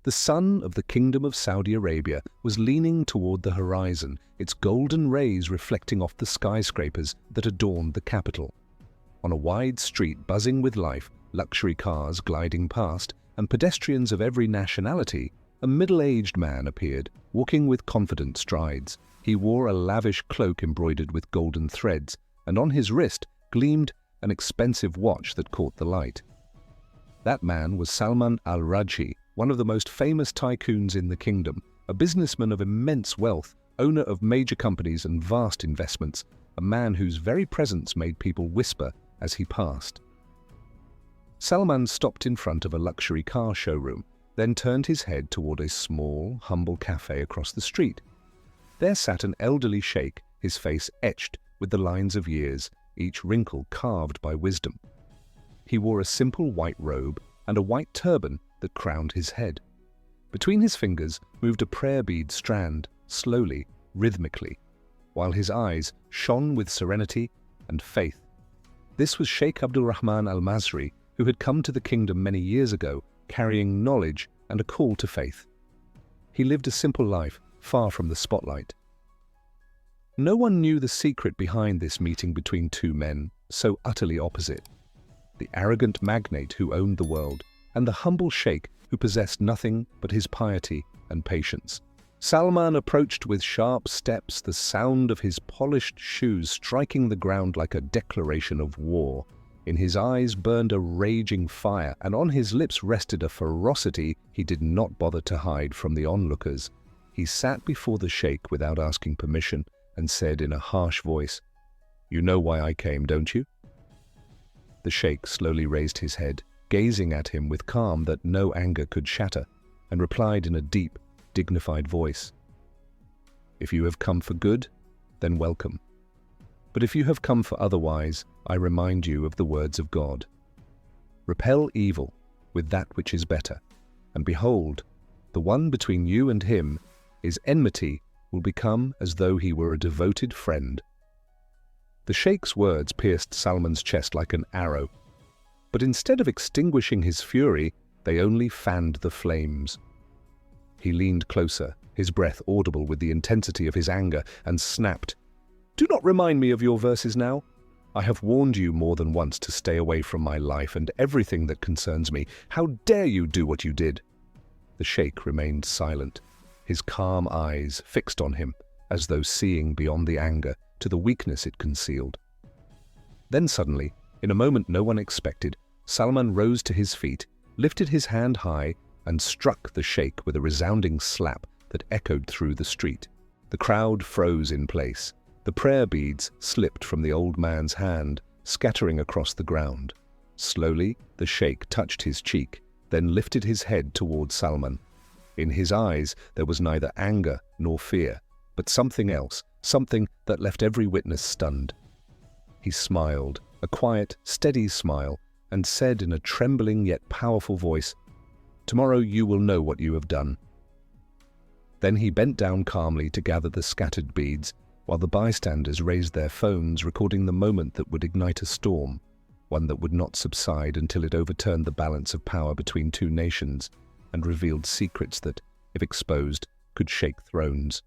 The sun of the Kingdom of Saudi Arabia was leaning toward the horizon, its golden rays reflecting off the skyscrapers that adorned the capital. On a wide street buzzing with life, luxury cars gliding past, and pedestrians of every nationality, a middle-aged man appeared, walking with confident strides. He wore a lavish cloak embroidered with golden threads, and on his wrist gleamed an expensive watch that caught the light. That man was Salman al-Rajhi, one of the most famous tycoons in the kingdom, a businessman of immense wealth, owner of major companies and vast investments, a man whose very presence made people whisper as he passed. Salman stopped in front of a luxury car showroom, then turned his head toward a small, humble cafe across the street. There sat an elderly sheikh, his face etched with the lines of years, each wrinkle carved by wisdom. He wore a simple white robe and a white turban that crowned his head. Between his fingers moved a prayer bead strand, slowly, rhythmically, while his eyes shone with serenity and faith. This was Sheikh Abdulrahman al-Masri, who had come to the kingdom many years ago, carrying knowledge and a call to faith. He lived a simple life, far from the spotlight. No one knew the secret behind this meeting between two men so utterly opposite: the arrogant magnate who owned the world, and the humble sheikh who possessed nothing but his piety and patience. Salman approached with sharp steps, the sound of his polished shoes striking the ground like a declaration of war. In his eyes burned a raging fire, and on his lips rested a ferocity he did not bother to hide from the onlookers. He sat before the sheikh without asking permission and said in a harsh voice, "You know why I came, don't you?" The sheikh slowly raised his head, gazing at him with calm that no anger could shatter, and replied in a deep, dignified voice, "If you have come for good, then welcome. But if you have come for otherwise, I remind you of the words of God. Repel evil with that which is better, and behold, the one between you and him is enmity will become as though he were a devoted friend." The sheikh's words pierced Salman's chest like an arrow, but instead of extinguishing his fury, they only fanned the flames. He leaned closer, his breath audible with the intensity of his anger, and snapped, "Do not remind me of your verses now. I have warned you more than once to stay away from my life and everything that concerns me. How dare you do what you did?" The sheikh remained silent, his calm eyes fixed on him, as though seeing beyond the anger to the weakness it concealed. Then suddenly, in a moment no one expected, Salman rose to his feet, lifted his hand high, and struck the sheikh with a resounding slap that echoed through the street. The crowd froze in place. The prayer beads slipped from the old man's hand, scattering across the ground. Slowly, the sheikh touched his cheek, then lifted his head toward Salman. In his eyes there was neither anger nor fear, but something else, something that left every witness stunned. He smiled, a quiet, steady smile, and said in a trembling yet powerful voice, "Tomorrow you will know what you have done." Then he bent down calmly to gather the scattered beads, while the bystanders raised their phones, recording the moment that would ignite a storm, one that would not subside until it overturned the balance of power between two nations and revealed secrets that, if exposed, could shake thrones.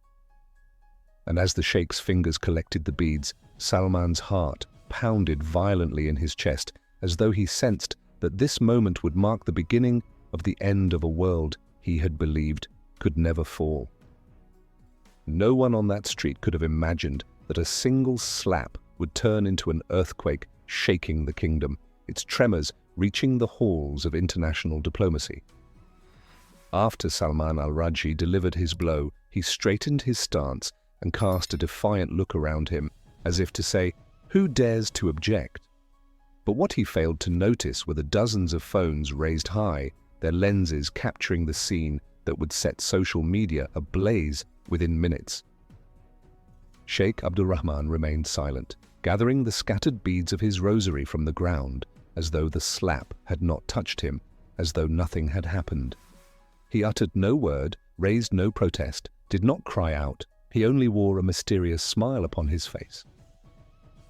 And as the sheikh's fingers collected the beads, Salman's heart pounded violently in his chest, as though he sensed that this moment would mark the beginning of the end of a world he had believed could never fall. No one on that street could have imagined that a single slap would turn into an earthquake shaking the kingdom, its tremors reaching the halls of international diplomacy. After Salman al-Rajhi delivered his blow, he straightened his stance and cast a defiant look around him, as if to say, "Who dares to object?" But what he failed to notice were the dozens of phones raised high, their lenses capturing the scene that would set social media ablaze within minutes. Sheikh Abdulrahman remained silent, gathering the scattered beads of his rosary from the ground, as though the slap had not touched him, as though nothing had happened. He uttered no word, raised no protest, did not cry out. He only wore a mysterious smile upon his face.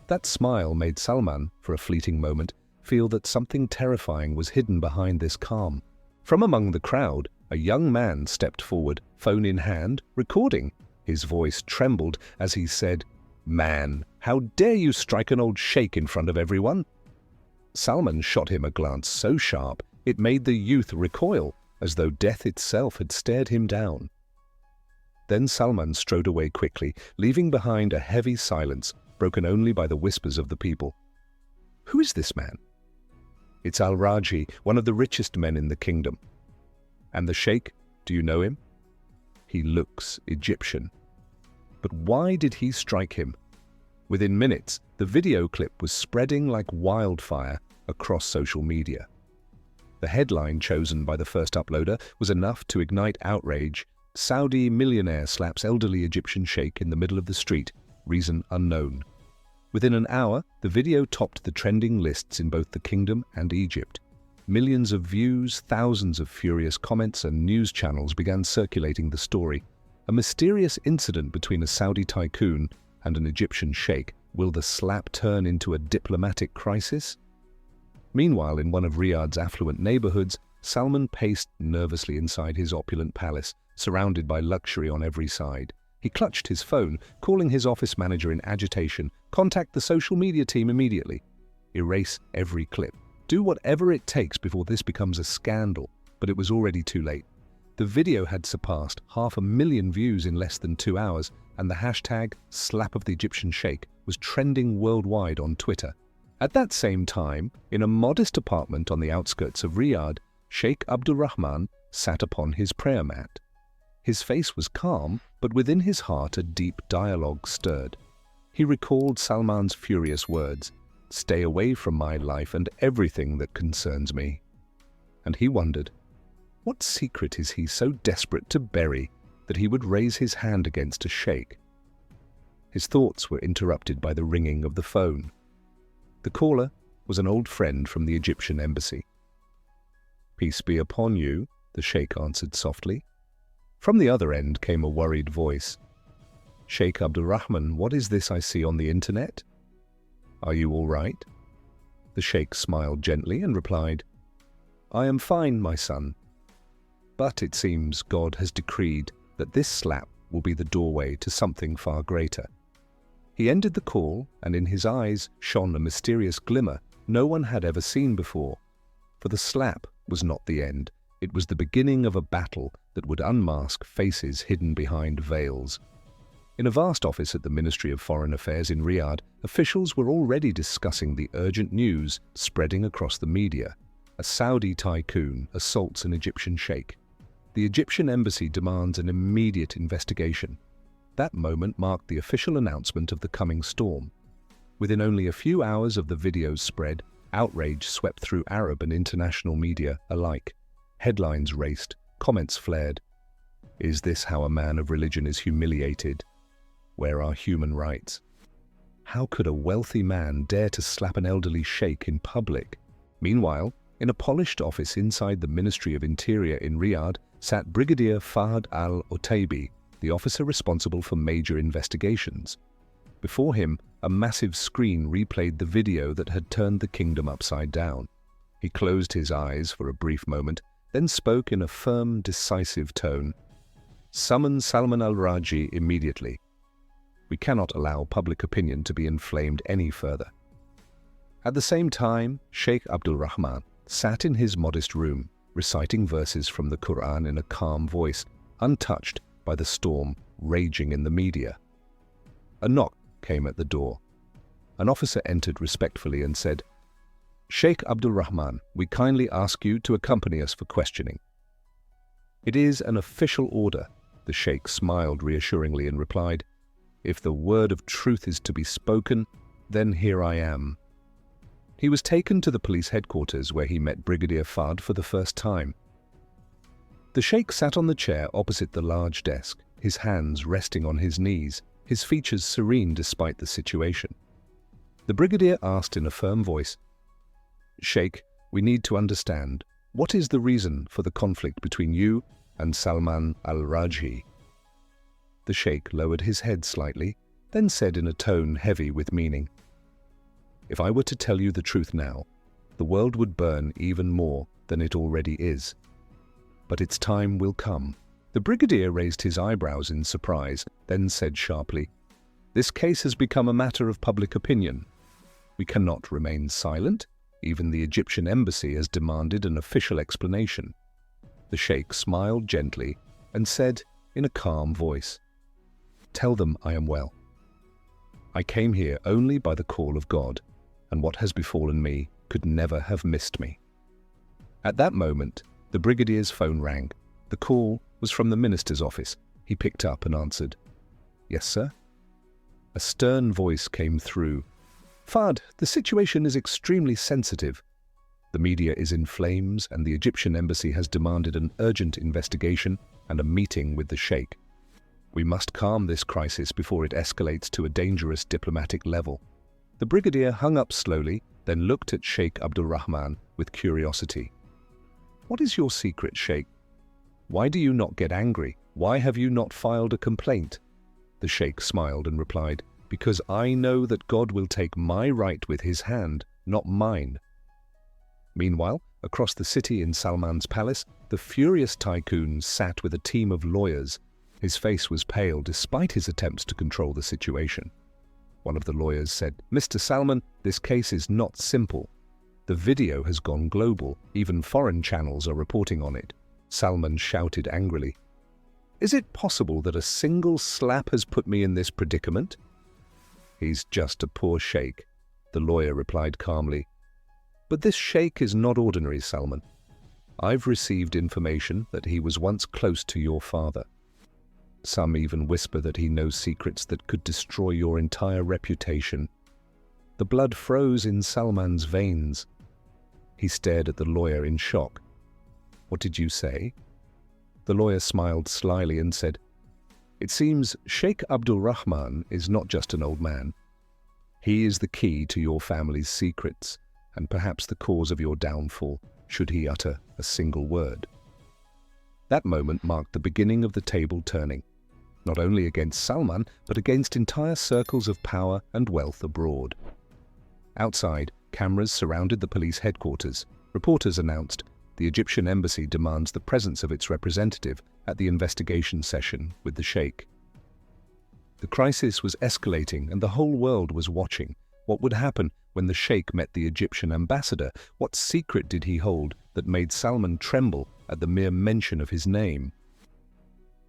That smile made Salman, for a fleeting moment, feel that something terrifying was hidden behind this calm. From among the crowd, a young man stepped forward, phone in hand, recording. His voice trembled as he said, "Man, how dare you strike an old sheikh in front of everyone?" Salman shot him a glance so sharp it made the youth recoil, as though death itself had stared him down. Then Salman strode away quickly, leaving behind a heavy silence, broken only by the whispers of the people. "Who is this man?" "It's Al-Raji, one of the richest men in the kingdom." "And the sheikh, do you know him?" "He looks Egyptian." But why did he strike him? Within minutes, the video clip was spreading like wildfire across social media. The headline chosen by the first uploader was enough to ignite outrage. "Saudi millionaire slaps elderly Egyptian sheikh in the middle of the street, reason unknown." Within an hour, the video topped the trending lists in both the kingdom and Egypt. Millions of views, thousands of furious comments, and news channels began circulating the story. A mysterious incident between a Saudi tycoon and an Egyptian sheikh. Will the slap turn into a diplomatic crisis? Meanwhile, in one of Riyadh's affluent neighborhoods, Salman paced nervously inside his opulent palace, surrounded by luxury on every side. He clutched his phone, calling his office manager in agitation. "Contact the social media team immediately. Erase every clip. Do whatever it takes before this becomes a scandal." But it was already too late. The video had surpassed 500,000 views in less than 2 hours, and the hashtag "Slap of the Egyptian Sheikh" was trending worldwide on Twitter. At that same time, in a modest apartment on the outskirts of Riyadh, Sheikh Abdul Rahman sat upon his prayer mat. His face was calm, but within his heart a deep dialogue stirred. He recalled Salman's furious words, "Stay away from my life and everything that concerns me." And he wondered, what secret is he so desperate to bury that he would raise his hand against a sheikh? His thoughts were interrupted by the ringing of the phone. The caller was an old friend from the Egyptian embassy. "Peace be upon you," the sheikh answered softly. From the other end came a worried voice. "Sheikh Abdul Rahman, what is this I see on the internet? Are you all right?" The sheikh smiled gently and replied, "I am fine, my son. But it seems God has decreed that this slap will be the doorway to something far greater." He ended the call, and in his eyes shone a mysterious glimmer no one had ever seen before. For the slap was not the end. It was the beginning of a battle that would unmask faces hidden behind veils. In a vast office at the Ministry of Foreign Affairs in Riyadh, officials were already discussing the urgent news spreading across the media. A Saudi tycoon assaults an Egyptian sheikh. The Egyptian embassy demands an immediate investigation. That moment marked the official announcement of the coming storm. Within only a few hours of the video's spread, outrage swept through Arab and international media alike. Headlines raced, comments flared. Is this how a man of religion is humiliated? Where are human rights? How could a wealthy man dare to slap an elderly sheikh in public? Meanwhile, in a polished office inside the Ministry of Interior in Riyadh, sat Brigadier Fahd al-Otaibi, the officer responsible for major investigations. Before him, a massive screen replayed the video that had turned the kingdom upside down. He closed his eyes for a brief moment, then spoke in a firm, decisive tone. "Summon Salman al-Raji immediately. We cannot allow public opinion to be inflamed any further." At the same time, Sheikh Abdul Rahman sat in his modest room, reciting verses from the Quran in a calm voice, untouched by the storm raging in the media. A knock came at the door. An officer entered respectfully and said, "Sheikh Abdul Rahman, we kindly ask you to accompany us for questioning." "It is an official order," the sheikh smiled reassuringly and replied, "If the word of truth is to be spoken, then here I am." He was taken to the police headquarters where he met Brigadier Fahd for the first time. The sheikh sat on the chair opposite the large desk, his hands resting on his knees, his features serene despite the situation. The brigadier asked in a firm voice, "Sheikh, we need to understand, what is the reason for the conflict between you and Salman al-Raji?" The sheikh lowered his head slightly, then said in a tone heavy with meaning, "If I were to tell you the truth now, the world would burn even more than it already is. but its time will come. The brigadier raised his eyebrows in surprise, then said sharply, "This case has become a matter of public opinion. We cannot remain silent. Even the Egyptian embassy has demanded an official explanation." The sheikh smiled gently and said in a calm voice, "Tell them I am well. I came here only by the call of God, and what has befallen me could never have missed me." At that moment, the brigadier's phone rang. The call was from the minister's office. He picked up and answered, "Yes, sir?" A stern voice came through. "Fahd, the situation is extremely sensitive. The media is in flames, and the Egyptian embassy has demanded an urgent investigation and a meeting with the sheikh. We must calm this crisis before it escalates to a dangerous diplomatic level." The brigadier hung up slowly, then looked at Sheikh Abdulrahman with curiosity. "What is your secret, Sheikh? Why do you not get angry? Why have you not filed a complaint?" The sheikh smiled and replied, "Because I know that God will take my right with his hand, not mine." Meanwhile, across the city in Salman's palace, the furious tycoon sat with a team of lawyers. His face was pale despite his attempts to control the situation. One of the lawyers said, "Mr. Salman, this case is not simple. The video has gone global. Even foreign channels are reporting on it." Salman shouted angrily, "Is it possible that a single slap has put me in this predicament?" "He's just a poor sheikh," the lawyer replied calmly. "But this sheikh is not ordinary, Salman. I've received information that he was once close to your father. Some even whisper that he knows secrets that could destroy your entire reputation." The blood froze in Salman's veins. He stared at the lawyer in shock. "What did you say?" The lawyer smiled slyly and said, "It seems Sheikh Abdulrahman is not just an old man. He is the key to your family's secrets, and perhaps the cause of your downfall, should he utter a single word." That moment marked the beginning of the table turning, not only against Salman, but against entire circles of power and wealth abroad. Outside, cameras surrounded the police headquarters. Reporters announced, "The Egyptian embassy demands the presence of its representative at the investigation session with the sheikh." The crisis was escalating and the whole world was watching. What would happen when the sheikh met the Egyptian ambassador? What secret did he hold that made Salman tremble at the mere mention of his name?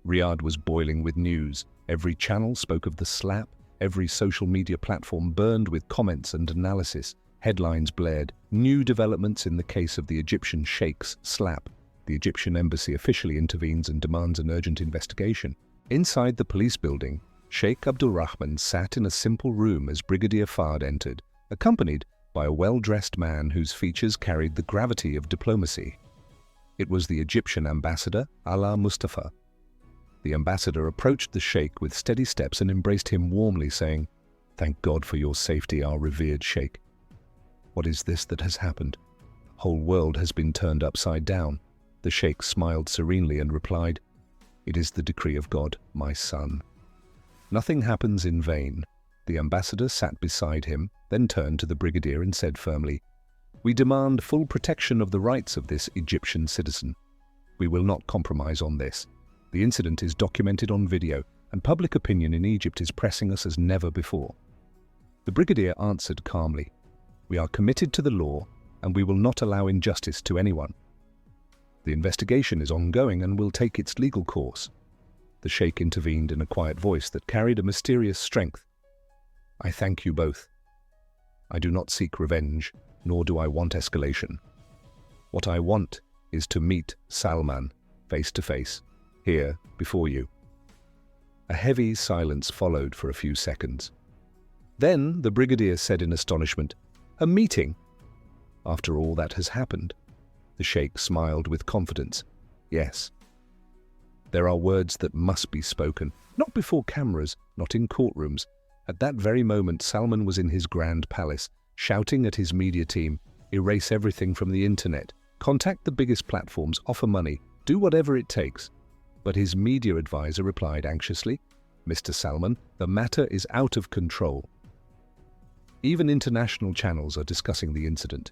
Riyadh was boiling with news. Every channel spoke of the slap. Every social media platform burned with comments and analysis. Headlines blared, "New developments in the case of the Egyptian sheikh's slap. The Egyptian embassy officially intervenes and demands an urgent investigation." Inside the police building, Sheikh Abdulrahman sat in a simple room as Brigadier Fahd entered, accompanied by a well-dressed man whose features carried the gravity of diplomacy. It was the Egyptian ambassador, Ala Mustafa. The ambassador approached the sheikh with steady steps and embraced him warmly, saying, "Thank God for your safety, our revered sheikh. What is this that has happened? The whole world has been turned upside down." The sheikh smiled serenely and replied, "It is the decree of God, my son. Nothing happens in vain." The ambassador sat beside him, then turned to the brigadier and said firmly, "We demand full protection of the rights of this Egyptian citizen. We will not compromise on this. The incident is documented on video, and public opinion in Egypt is pressing us as never before." The brigadier answered calmly, "We are committed to the law, and we will not allow injustice to anyone. The investigation is ongoing and will take its legal course." The sheikh intervened in a quiet voice that carried a mysterious strength. "I thank you both. I do not seek revenge, nor do I want escalation. What I want is to meet Salman face to face, here before you." A heavy silence followed for a few seconds. Then the brigadier said in astonishment, "A meeting? After all that has happened?" The sheikh smiled with confidence. "Yes. There are words that must be spoken, not before cameras, not in courtrooms." At that very moment, Salman was in his grand palace, shouting at his media team, "Erase everything from the internet. Contact the biggest platforms, offer money, do whatever it takes." But his media advisor replied anxiously, "Mr. Salman, the matter is out of control. Even international channels are discussing the incident.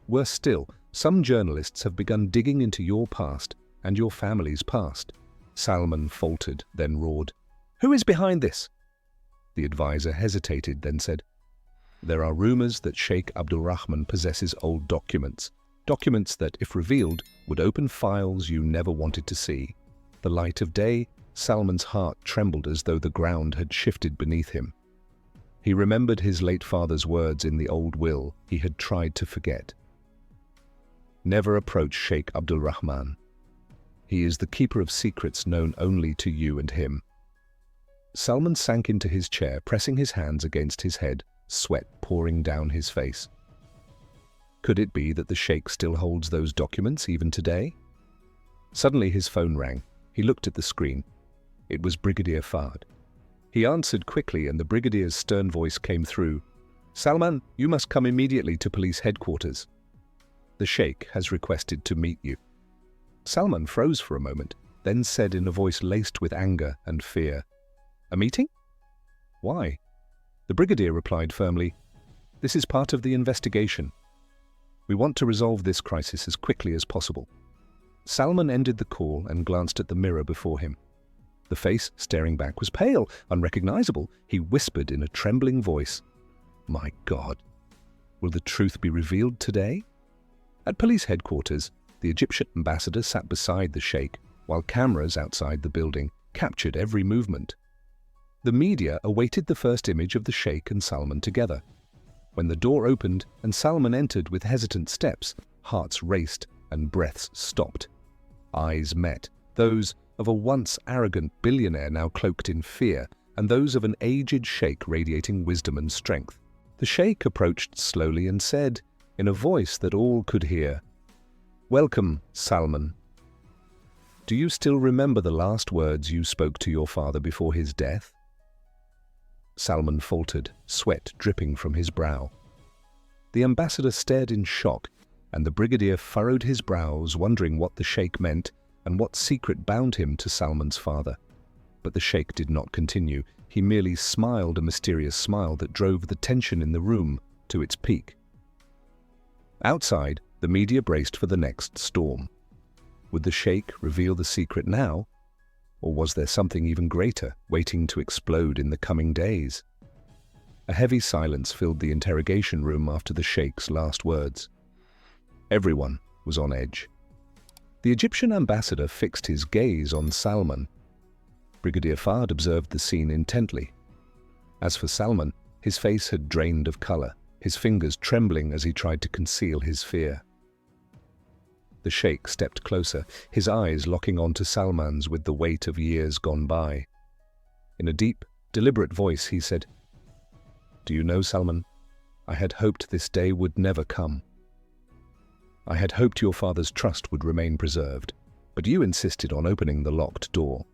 Worse still, some journalists have begun digging into your past, and your family's past. Salman faltered, then roared, "Who is behind this?" The advisor hesitated, then said, "There are rumors that Sheikh Abdul Rahman possesses old documents. Documents that, if revealed, would open files you never wanted to see." The light of day, Salman's heart trembled as though the ground had shifted beneath him. He remembered his late father's words in the old will he had tried to forget. "Never approach Sheikh Abdul Rahman. He is the keeper of secrets known only to you and him." Salman sank into his chair, pressing his hands against his head, sweat pouring down his face. Could it be that the sheikh still holds those documents even today? Suddenly his phone rang. He looked at the screen. It was Brigadier Fahd. He answered quickly, and the brigadier's stern voice came through. "Salman, you must come immediately to police headquarters. The sheikh has requested to meet you." Salman froze for a moment, then said in a voice laced with anger and fear, "A meeting? Why?" The brigadier replied firmly, "This is part of the investigation. We want to resolve this crisis as quickly as possible." Salman ended the call and glanced at the mirror before him. The face staring back was pale, unrecognizable. He whispered in a trembling voice, "My God, will the truth be revealed today?" At police headquarters, the Egyptian ambassador sat beside the sheikh, while cameras outside the building captured every movement. The media awaited the first image of the sheikh and Salman together. When the door opened and Salman entered with hesitant steps, hearts raced and breaths stopped. Eyes met, those of a once arrogant billionaire now cloaked in fear, and those of an aged sheikh radiating wisdom and strength. The sheikh approached slowly and said, in a voice that all could hear, "Welcome, Salman. Do you still remember the last words you spoke to your father before his death?" Salman faltered, sweat dripping from his brow. The ambassador stared in shock, and the brigadier furrowed his brows, wondering what the sheikh meant and what secret bound him to Salman's father. But the sheikh did not continue. He merely smiled a mysterious smile that drove the tension in the room to its peak. Outside, the media braced for the next storm. Would the sheikh reveal the secret now? Or was there something even greater waiting to explode in the coming days? A heavy silence filled the interrogation room after the sheikh's last words. Everyone was on edge. The Egyptian ambassador fixed his gaze on Salman. Brigadier Fahd observed the scene intently. As for Salman, his face had drained of color, his fingers trembling as he tried to conceal his fear. The sheikh stepped closer, his eyes locking onto Salman's with the weight of years gone by. In a deep, deliberate voice, he said, "Do you know, Salman, I had hoped this day would never come. I had hoped your father's trust would remain preserved, but you insisted on opening the locked door."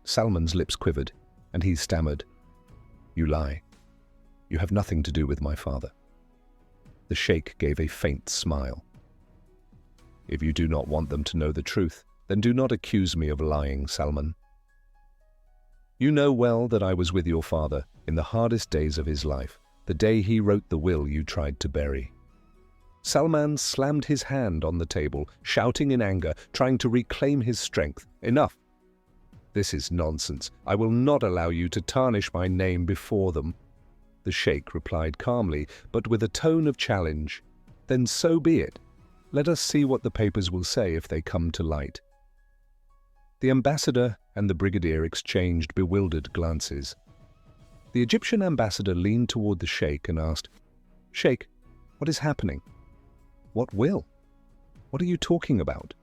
Salman's lips quivered, and he stammered, "You lie. You have nothing to do with my father." The sheikh gave a faint smile. "If you do not want them to know the truth, then do not accuse me of lying, Salman. You know well that I was with your father in the hardest days of his life, the day he wrote the will you tried to bury." Salman slammed his hand on the table, shouting in anger, trying to reclaim his strength. "Enough! This is nonsense. I will not allow you to tarnish my name before them." The sheikh replied calmly, but with a tone of challenge, "Then so be it. Let us see what the papers will say if they come to light." The ambassador and the brigadier exchanged bewildered glances. The Egyptian ambassador leaned toward the sheikh and asked, "Sheikh, what is happening? What will? What are you talking about?"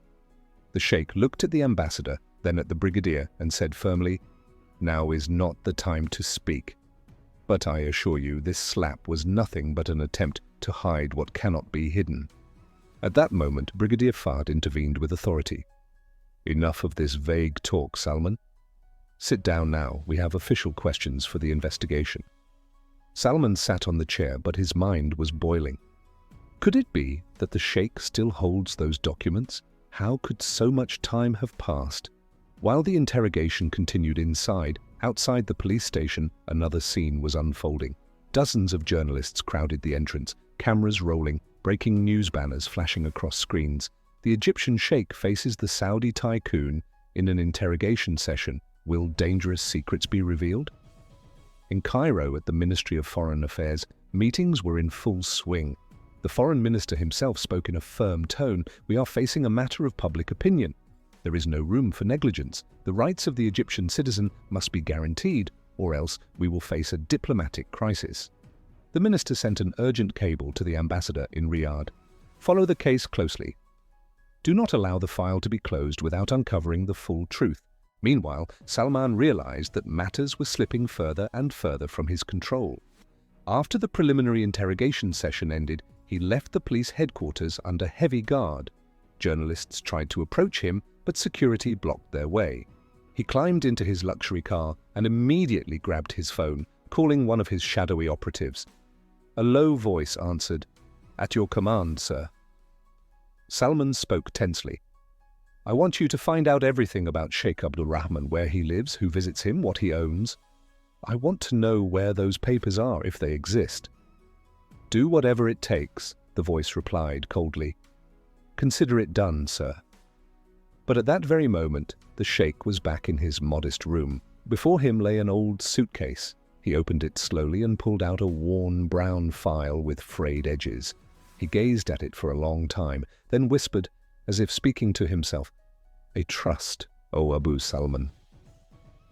The sheikh looked at the ambassador, then at the brigadier, and said firmly, "Now is not the time to speak. But I assure you this slap was nothing but an attempt to hide what cannot be hidden." At that moment, Brigadier Fahd intervened with authority. "Enough of this vague talk, Salman. Sit down now. We have official questions for the investigation." Salman sat on the chair, but his mind was boiling. Could it be that the sheikh still holds those documents? How could so much time have passed? While the interrogation continued outside the police station, another scene was unfolding. Dozens of journalists crowded the entrance, cameras rolling, breaking news banners flashing across screens. The Egyptian sheikh faces the Saudi tycoon in an interrogation session. Will dangerous secrets be revealed? In Cairo, at the Ministry of Foreign Affairs, meetings were in full swing. The foreign minister himself spoke in a firm tone. We are facing a matter of public opinion. There is no room for negligence. The rights of the Egyptian citizen must be guaranteed, or else we will face a diplomatic crisis. The minister sent an urgent cable to the ambassador in Riyadh. Follow the case closely. Do not allow the file to be closed without uncovering the full truth. Meanwhile, Salman realized that matters were slipping further and further from his control. After the preliminary interrogation session ended, he left the police headquarters under heavy guard. Journalists tried to approach him, but security blocked their way. He climbed into his luxury car and immediately grabbed his phone, calling one of his shadowy operatives. A low voice answered, "At your command, sir." Salman spoke tensely. "I want you to find out everything about Sheikh Abdul Rahman, where he lives, who visits him, what he owns. I want to know where those papers are, if they exist." "Do whatever it takes," the voice replied coldly. "Consider it done, sir." But at that very moment, the sheikh was back in his modest room. Before him lay an old suitcase. He opened it slowly and pulled out a worn brown file with frayed edges. He gazed at it for a long time, then whispered, as if speaking to himself, "A trust, O Abu Salman.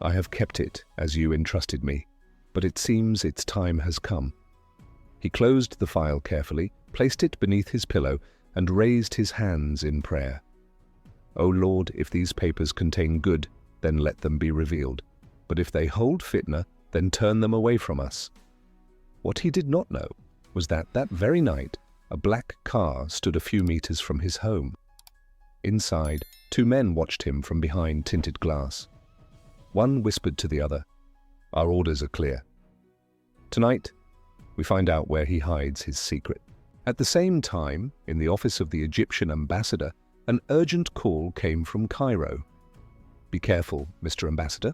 I have kept it as you entrusted me, but it seems its time has come." He closed the file carefully, placed it beneath his pillow, and raised his hands in prayer. "O Lord, if these papers contain good, then let them be revealed. But if they hold fitna, then turn them away from us." What he did not know was that very night, a black car stood a few meters from his home. Inside, two men watched him from behind tinted glass. One whispered to the other, "Our orders are clear." Tonight, we find out where he hides his secret. At the same time, in the office of the Egyptian ambassador, an urgent call came from Cairo. "Be careful, Mr. Ambassador.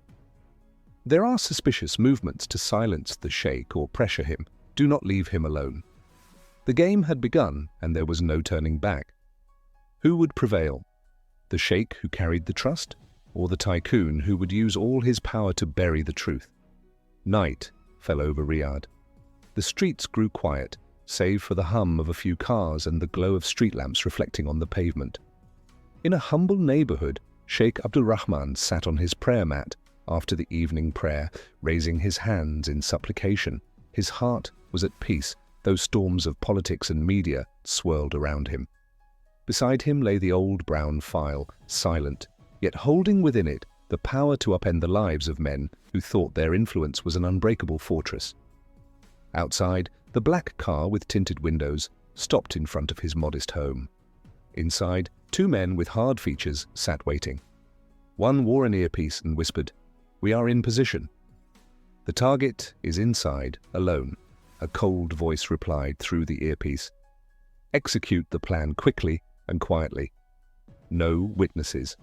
There are suspicious movements to silence the sheikh or pressure him. Do not leave him alone." The game had begun, and there was no turning back. Who would prevail? The sheikh who carried the trust, or the tycoon who would use all his power to bury the truth? Night fell over Riyadh. The streets grew quiet, save for the hum of a few cars and the glow of street lamps reflecting on the pavement. In a humble neighborhood, Sheikh Abdul Rahman sat on his prayer mat after the evening prayer, raising his hands in supplication. His heart was at peace, though storms of politics and media swirled around him. Beside him lay the old brown file, silent, yet holding within it the power to upend the lives of men who thought their influence was an unbreakable fortress. Outside, the black car with tinted windows stopped in front of his modest home. Inside, two men with hard features sat waiting. One wore an earpiece and whispered, "We are in position." "The target is inside, alone," a cold voice replied through the earpiece. "Execute the plan quickly and quietly. No witnesses."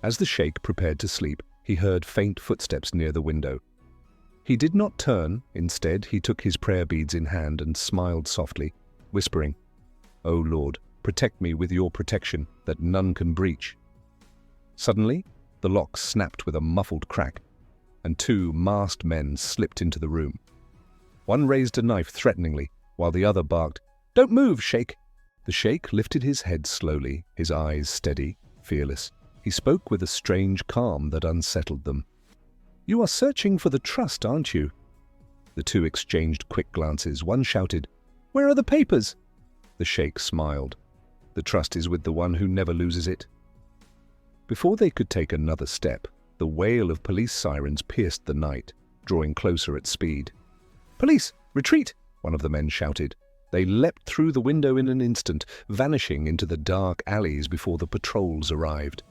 As the sheikh prepared to sleep, he heard faint footsteps near the window. He did not turn. Instead, he took his prayer beads in hand and smiled softly, whispering, "O Lord, protect me with your protection that none can breach." Suddenly, the lock snapped with a muffled crack, and two masked men slipped into the room. One raised a knife threateningly, while the other barked, "Don't move, sheikh!" The sheikh lifted his head slowly, his eyes steady, fearless. He spoke with a strange calm that unsettled them. "You are searching for the trust, aren't you?" The two exchanged quick glances. One shouted, "Where are the papers?" The sheikh smiled. "The trust is with the one who never loses it." Before they could take another step, the wail of police sirens pierced the night, drawing closer at speed. "Police, retreat!" one of the men shouted. They leapt through the window in an instant, vanishing into the dark alleys before the patrols arrived.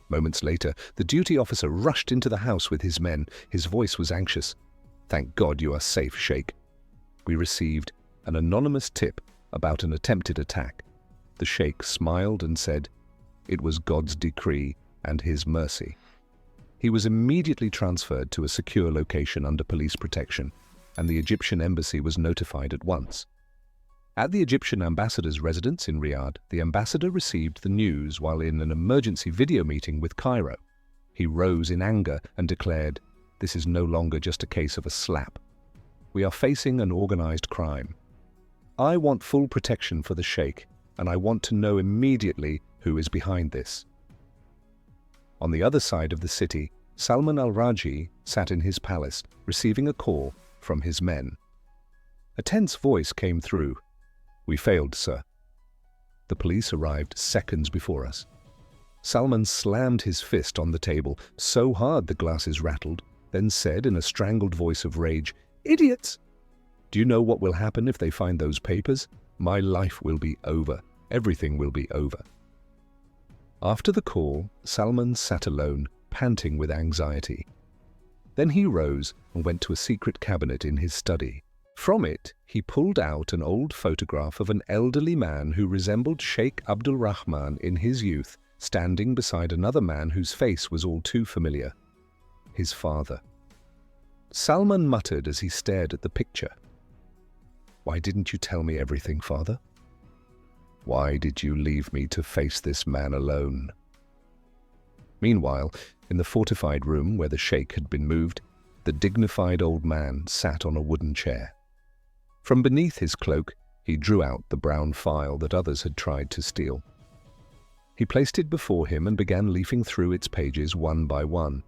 Moments later, the duty officer rushed into the house with his men. His voice was anxious. "Thank God you are safe, sheikh. We received an anonymous tip about an attempted attack." The sheikh smiled and said, "It was God's decree and his mercy." He was immediately transferred to a secure location under police protection, and the Egyptian embassy was notified at once. At the Egyptian ambassador's residence in Riyadh, the ambassador received the news while in an emergency video meeting with Cairo. He rose in anger and declared, "This is no longer just a case of a slap. We are facing an organized crime. I want full protection for the sheikh, and I want to know immediately who is behind this." On the other side of the city, Salman al-Raji sat in his palace, receiving a call from his men. A tense voice came through. "We failed, sir. The police arrived seconds before us." Salman slammed his fist on the table so hard the glasses rattled, then said in a strangled voice of rage, "Idiots! Do you know what will happen if they find those papers? My life will be over. Everything will be over." After the call, Salman sat alone, panting with anxiety. Then he rose and went to a secret cabinet in his study. From it, he pulled out an old photograph of an elderly man who resembled Sheikh Abdul Rahman in his youth, standing beside another man whose face was all too familiar: his father. Salman muttered as he stared at the picture. "Why didn't you tell me everything, father? Why did you leave me to face this man alone?" Meanwhile, in the fortified room where the sheikh had been moved, the dignified old man sat on a wooden chair. From beneath his cloak, he drew out the brown file that others had tried to steal. He placed it before him and began leafing through its pages one by one.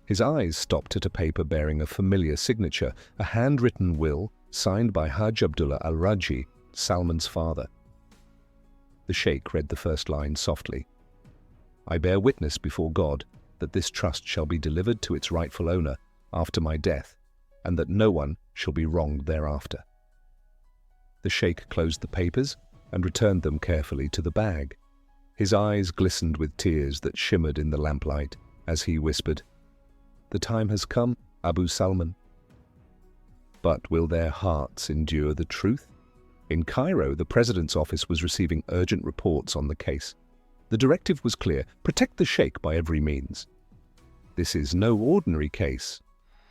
His eyes stopped at a paper bearing a familiar signature, a handwritten will signed by Hajj Abdullah al-Raji, Salman's father. The sheikh read the first line softly. "I bear witness before God that this trust shall be delivered to its rightful owner after my death, and that no one shall be wronged thereafter." The sheikh closed the papers and returned them carefully to the bag. His eyes glistened with tears that shimmered in the lamplight as he whispered, "The time has come, Abu Salman." But will their hearts endure the truth? In Cairo, the president's office was receiving urgent reports on the case. The directive was clear: protect the sheikh by every means. This is no ordinary case.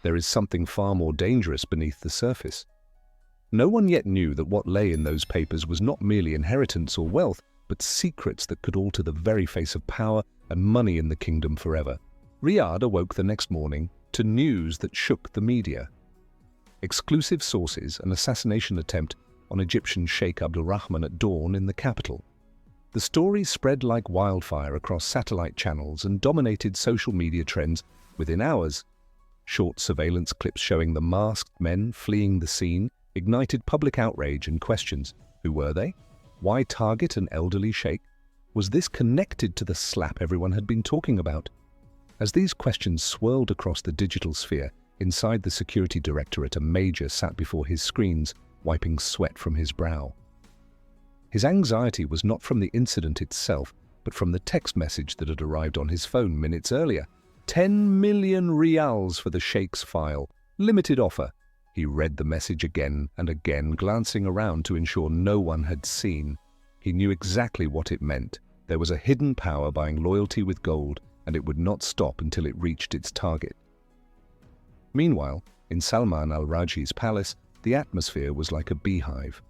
There is something far more dangerous beneath the surface. No one yet knew that what lay in those papers was not merely inheritance or wealth, but secrets that could alter the very face of power and money in the kingdom forever. Riyadh awoke the next morning to news that shook the media. Exclusive sources: an assassination attempt on Egyptian Sheikh Abdul Rahman at dawn in the capital. The story spread like wildfire across satellite channels and dominated social media trends within hours. Short surveillance clips showing the masked men fleeing the scene ignited public outrage and questions. Who were they? Why target an elderly sheikh? Was this connected to the slap everyone had been talking about? As these questions swirled across the digital sphere, inside the security directorate, a major sat before his screens, wiping sweat from his brow. His anxiety was not from the incident itself, but from the text message that had arrived on his phone minutes earlier. 10 million riyals for the sheikh's file. Limited offer. He read the message again and again, glancing around to ensure no one had seen. He knew exactly what it meant. There was a hidden power buying loyalty with gold, and it would not stop until it reached its target. Meanwhile, in Salman al-Raji's palace, the atmosphere was like a beehive.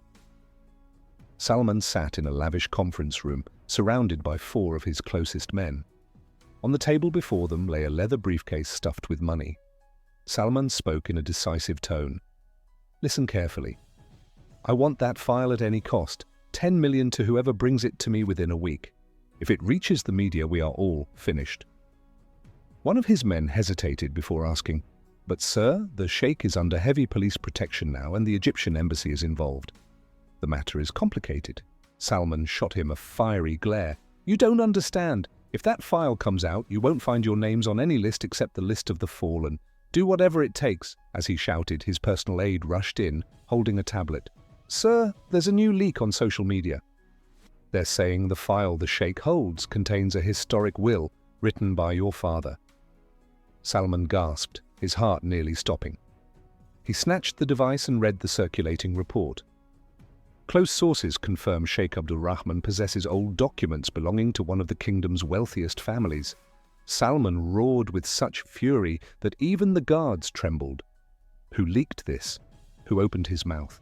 Salman sat in a lavish conference room, surrounded by 4 of his closest men. On the table before them lay a leather briefcase stuffed with money. Salman spoke in a decisive tone. "Listen carefully. I want that file at any cost. 10 million to whoever brings it to me within a week. If it reaches the media, we are all finished." One of his men hesitated before asking, "But sir, the sheikh is under heavy police protection now and the Egyptian embassy is involved." "The matter is complicated." Salman shot him a fiery glare. "You don't understand. If that file comes out, you won't find your names on any list except the list of the fallen. Do whatever it takes." As he shouted, his personal aide rushed in, holding a tablet. "Sir, there's a new leak on social media. They're saying the file the sheikh holds contains a historic will written by your father." Salman gasped, his heart nearly stopping. He snatched the device and read the circulating report. Close sources confirm Sheikh Abdul Rahman possesses old documents belonging to one of the kingdom's wealthiest families. Salman roared with such fury that even the guards trembled. Who leaked this? Who opened his mouth?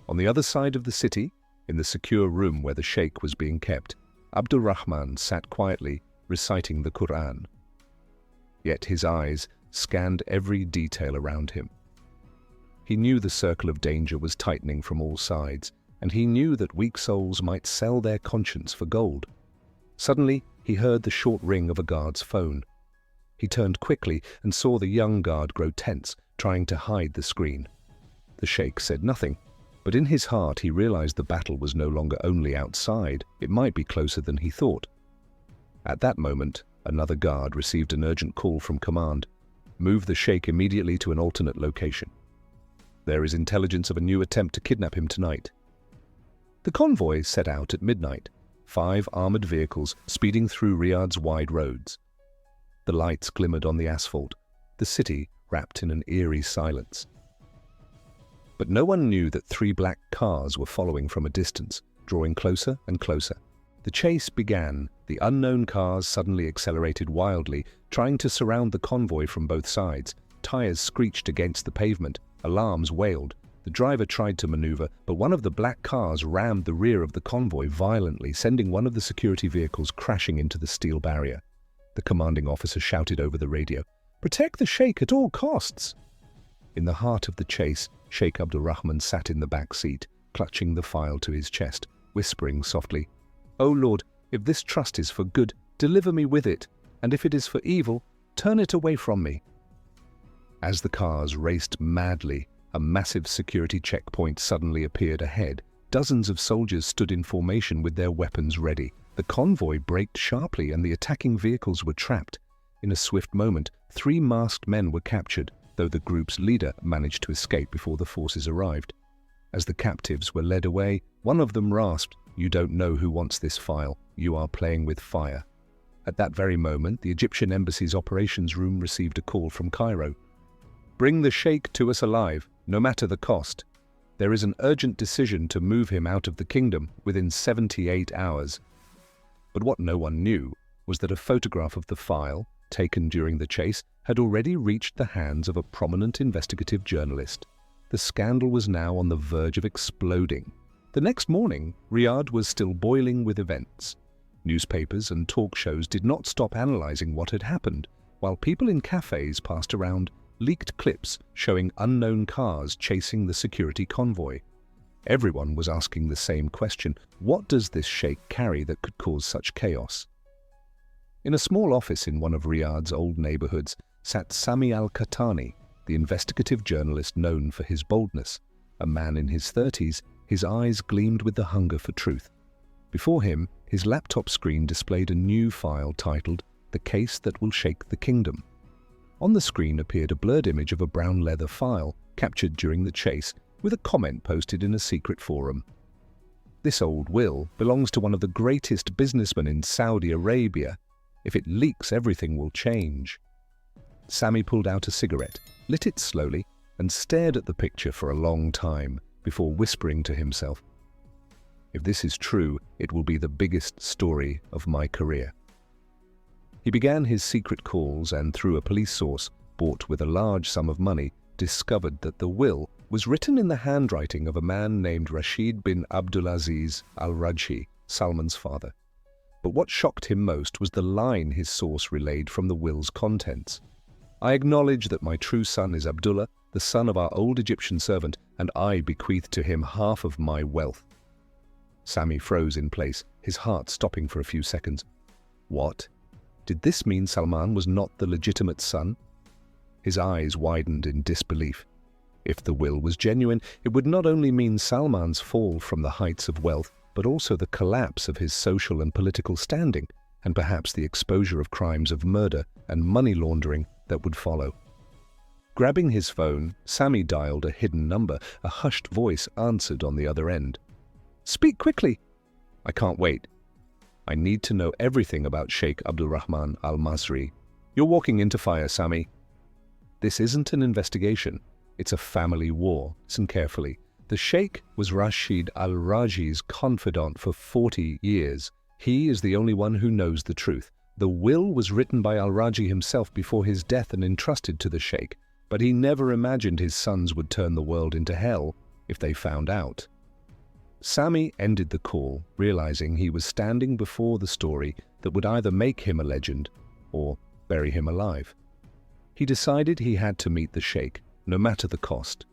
On the other side of the city, in the secure room where the sheikh was being kept, Abdul Rahman sat quietly, reciting the Quran. Yet his eyes scanned every detail around him. He knew the circle of danger was tightening from all sides, and he knew that weak souls might sell their conscience for gold. Suddenly, he heard the short ring of a guard's phone. He turned quickly and saw the young guard grow tense, trying to hide the screen. The sheikh said nothing, but in his heart he realized the battle was no longer only outside, it might be closer than he thought. At that moment, another guard received an urgent call from command. Move the sheikh immediately to an alternate location. There is intelligence of a new attempt to kidnap him tonight. The convoy set out at midnight, 5 armored vehicles speeding through Riyadh's wide roads. The lights glimmered on the asphalt, the city wrapped in an eerie silence. But no one knew that 3 black cars were following from a distance, drawing closer and closer. The chase began. The unknown cars suddenly accelerated wildly, trying to surround the convoy from both sides. Tires screeched against the pavement. Alarms wailed. The driver tried to maneuver, but one of the black cars rammed the rear of the convoy violently, sending one of the security vehicles crashing into the steel barrier. The commanding officer shouted over the radio, "Protect the sheikh at all costs!" In the heart of the chase, Sheikh Abdul Rahman sat in the back seat, clutching the file to his chest, whispering softly, "O Lord, if this trust is for good, deliver me with it, and if it is for evil, turn it away from me." As the cars raced madly, a massive security checkpoint suddenly appeared ahead. Dozens of soldiers stood in formation with their weapons ready. The convoy braked sharply and the attacking vehicles were trapped. In a swift moment, 3 masked men were captured, though the group's leader managed to escape before the forces arrived. As the captives were led away, one of them rasped, "You don't know who wants this file. You are playing with fire." At that very moment, the Egyptian embassy's operations room received a call from Cairo. "Bring the sheikh to us alive, no matter the cost. There is an urgent decision to move him out of the kingdom within 78 hours. But what no one knew was that a photograph of the file, taken during the chase, had already reached the hands of a prominent investigative journalist. The scandal was now on the verge of exploding. The next morning, Riyadh was still boiling with events. Newspapers and talk shows did not stop analyzing what had happened, while people in cafes passed around leaked clips showing unknown cars chasing the security convoy. Everyone was asking the same question: what does this sheikh carry that could cause such chaos? In a small office in one of Riyadh's old neighborhoods sat Sami al-Qahtani, the investigative journalist known for his boldness. A man in his 30s, his eyes gleamed with the hunger for truth. Before him, his laptop screen displayed a new file titled "The Case That Will Shake the Kingdom." On the screen appeared a blurred image of a brown leather file captured during the chase, with a comment posted in a secret forum. "This old will belongs to one of the greatest businessmen in Saudi Arabia. If it leaks, everything will change." Sami pulled out a cigarette, lit it slowly, and stared at the picture for a long time before whispering to himself, "If this is true, it will be the biggest story of my career." He began his secret calls and, through a police source bought with a large sum of money, discovered that the will was written in the handwriting of a man named Rashid bin Abdulaziz al-Rajhi, Salman's father. But what shocked him most was the line his source relayed from the will's contents. "I acknowledge that my true son is Abdullah, the son of our old Egyptian servant, and I bequeath to him half of my wealth." Sami froze in place, his heart stopping for a few seconds. What? Did this mean Salman was not the legitimate son? His eyes widened in disbelief. If the will was genuine, it would not only mean Salman's fall from the heights of wealth, but also the collapse of his social and political standing, and perhaps the exposure of crimes of murder and money laundering that would follow. Grabbing his phone, Sami dialed a hidden number. A hushed voice answered on the other end. "Speak quickly." "I can't wait. I need to know everything about Sheikh Abdul Rahman al-Masri." "You're walking into fire, Sami." "This isn't an investigation. It's a family war. Listen carefully. The Sheikh was Rashid al-Rajhi's confidant for 40 years. He is the only one who knows the truth. The will was written by al-Rajhi himself before his death and entrusted to the Sheikh, but he never imagined his sons would turn the world into hell if they found out. Sami ended the call, realizing he was standing before the story that would either make him a legend or bury him alive. He decided he had to meet the sheikh, no matter the cost.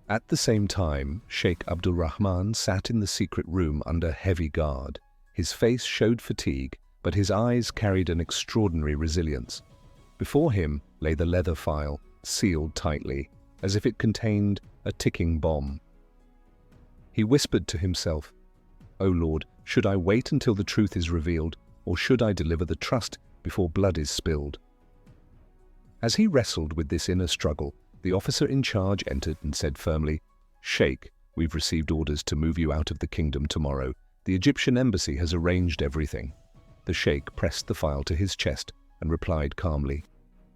At the same time, Sheikh Abdul Rahman sat in the secret room under heavy guard. His face showed fatigue, but his eyes carried an extraordinary resilience. Before him lay the leather file, sealed tightly, as if it contained a ticking bomb. He whispered to himself, "O Lord, should I wait until the truth is revealed, or should I deliver the trust before blood is spilled?" As he wrestled with this inner struggle, the officer in charge entered and said firmly, "Sheikh, we've received orders to move you out of the kingdom tomorrow. The Egyptian embassy has arranged everything." The sheikh pressed the file to his chest and replied calmly,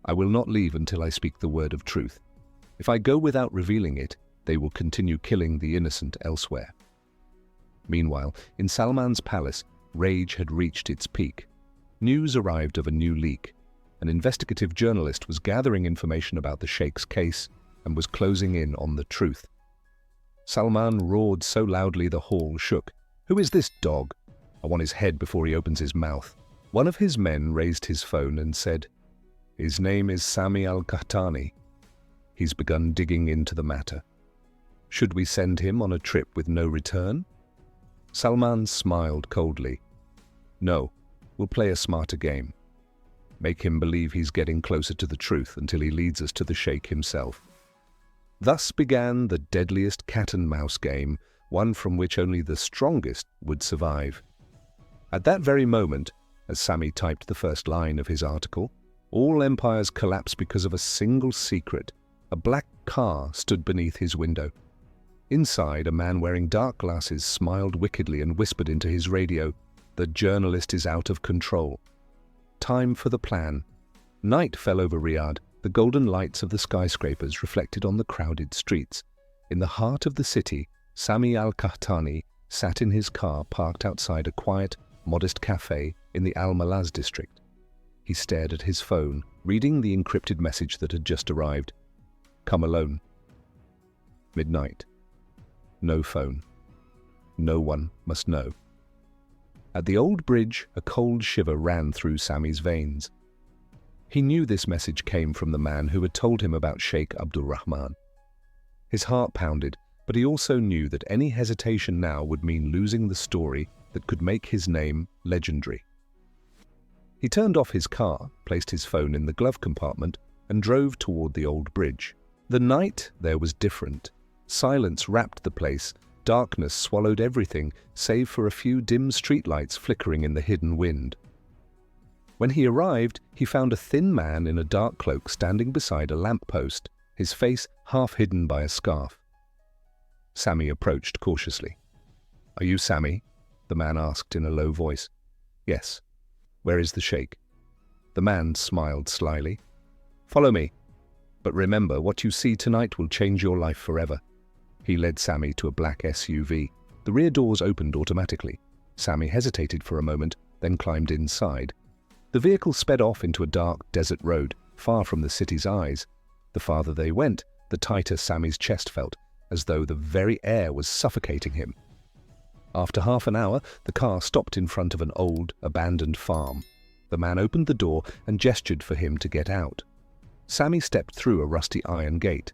"I will not leave until I speak the word of truth. If I go without revealing it, they will continue killing the innocent elsewhere." Meanwhile, in Salman's palace, rage had reached its peak. News arrived of a new leak. An investigative journalist was gathering information about the sheikh's case and was closing in on the truth. Salman roared so loudly the hall shook. "Who is this dog? I want his head before he opens his mouth." One of his men raised his phone and said, "His name is Sami al-Qahtani. He's begun digging into the matter. Should we send him on a trip with no return?" Salman smiled coldly. "No, we'll play a smarter game. Make him believe he's getting closer to the truth until he leads us to the sheikh himself." Thus began the deadliest cat-and-mouse game, one from which only the strongest would survive. At that very moment, as Sami typed the first line of his article, all empires collapse because of a single secret. A black car stood beneath his window. Inside, a man wearing dark glasses smiled wickedly and whispered into his radio, "The journalist is out of control." Time for the plan. Night fell over Riyadh. The golden lights of the skyscrapers reflected on the crowded streets. In the heart of the city, Sami al-Qahtani sat in his car parked outside a quiet, modest cafe in the Al-Malaz district. He stared at his phone, reading the encrypted message that had just arrived. "Come alone." Midnight. No phone. No one must know. At the old bridge, a cold shiver ran through Sami's veins. He knew this message came from the man who had told him about Sheikh Abdul Rahman. His heart pounded, but he also knew that any hesitation now would mean losing the story that could make his name legendary. He turned off his car, placed his phone in the glove compartment, and drove toward the old bridge. The night there was different. Silence wrapped the place. Darkness swallowed everything, save for a few dim streetlights flickering in the hidden wind. When he arrived, he found a thin man in a dark cloak standing beside a lamppost, his face half hidden by a scarf. Sami approached cautiously. "Are you Sami?" the man asked in a low voice. "Yes." "Where is the sheikh?" The man smiled slyly. "Follow me. But remember, what you see tonight will change your life forever." He led Sami to a black SUV. The rear doors opened automatically. Sami hesitated for a moment, then climbed inside. The vehicle sped off into a dark desert road, far from the city's eyes. The farther they went, the tighter Sami's chest felt, as though the very air was suffocating him. After half an hour, the car stopped in front of an old, abandoned farm. The man opened the door and gestured for him to get out. Sami stepped through a rusty iron gate.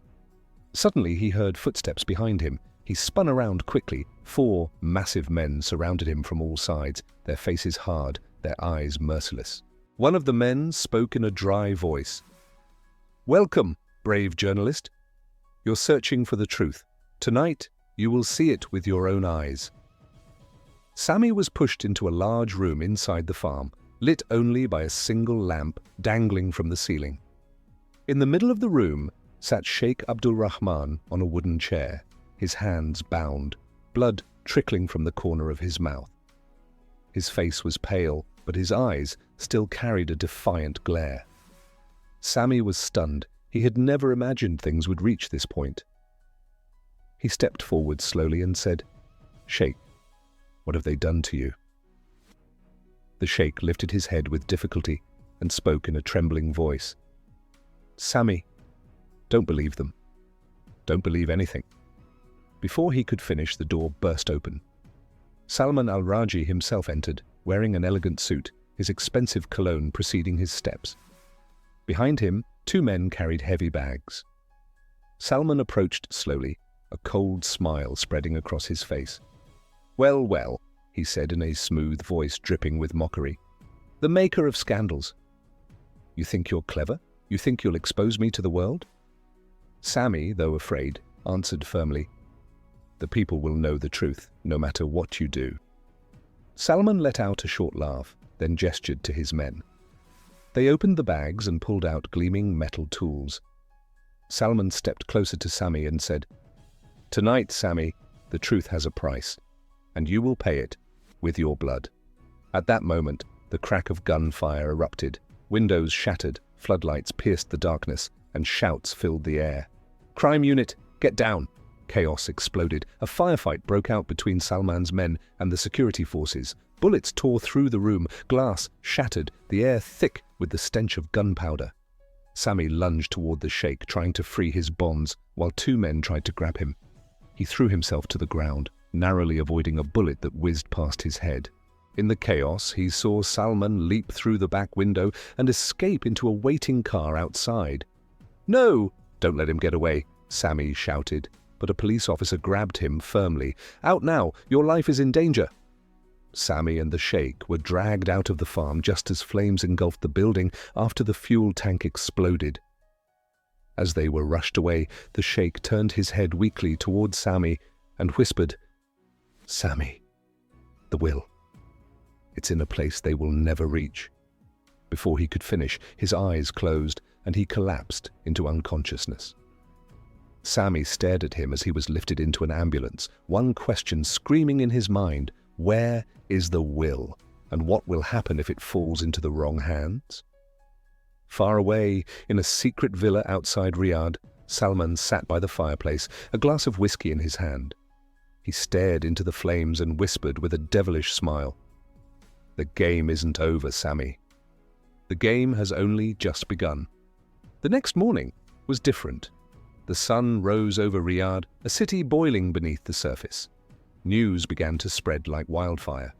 Suddenly he heard footsteps behind him. He spun around quickly. 4 massive men surrounded him from all sides, their faces hard, their eyes merciless. One of the men spoke in a dry voice. "Welcome, brave journalist. You're searching for the truth. Tonight, you will see it with your own eyes." Sami was pushed into a large room inside the farm, lit only by a single lamp dangling from the ceiling. In the middle of the room sat Sheikh Abdul Rahman on a wooden chair, his hands bound, blood trickling from the corner of his mouth. His face was pale, but his eyes still carried a defiant glare. Sami was stunned. He had never imagined things would reach this point. He stepped forward slowly and said, "Sheikh, what have they done to you?" The sheikh lifted his head with difficulty and spoke in a trembling voice. "Sami, don't believe them. Don't believe anything. Before he could finish, the door burst open. Salman al-Raji himself entered, wearing an elegant suit, his expensive cologne preceding his steps. Behind him, two men carried heavy bags. Salman approached slowly, a cold smile spreading across his face. "Well, well," he said in a smooth voice dripping with mockery. "The maker of scandals. You think you're clever? You think you'll expose me to the world?" Sami, though afraid, answered firmly, "The people will know the truth, no matter what you do." Salman let out a short laugh, then gestured to his men. They opened the bags and pulled out gleaming metal tools. Salman stepped closer to Sami and said, "Tonight, Sami, the truth has a price, and you will pay it with your blood." At that moment, the crack of gunfire erupted. Windows shattered, floodlights pierced the darkness, and shouts filled the air. "Crime unit, get down!" Chaos exploded. A firefight broke out between Salman's men and the security forces. Bullets tore through the room, glass shattered, the air thick with the stench of gunpowder. Sami lunged toward the sheikh, trying to free his bonds, while two men tried to grab him. He threw himself to the ground, narrowly avoiding a bullet that whizzed past his head. In the chaos, he saw Salman leap through the back window and escape into a waiting car outside. "No! Don't let him get away," Sami shouted, but a police officer grabbed him firmly. "Out now! Your life is in danger!" Sami and the sheikh were dragged out of the farm just as flames engulfed the building after the fuel tank exploded. As they were rushed away, the sheikh turned his head weakly toward Sami and whispered, "Sami, the will. It's in a place they will never reach." Before he could finish, his eyes closed and he collapsed into unconsciousness. Sami stared at him as he was lifted into an ambulance, one question screaming in his mind: where is the will, and what will happen if it falls into the wrong hands? Far away, in a secret villa outside Riyadh, Salman sat by the fireplace, a glass of whiskey in his hand. He stared into the flames and whispered with a devilish smile, "The game isn't over, Sami. The game has only just begun." The next morning was different. The sun rose over Riyadh, a city boiling beneath the surface. News began to spread like wildfire.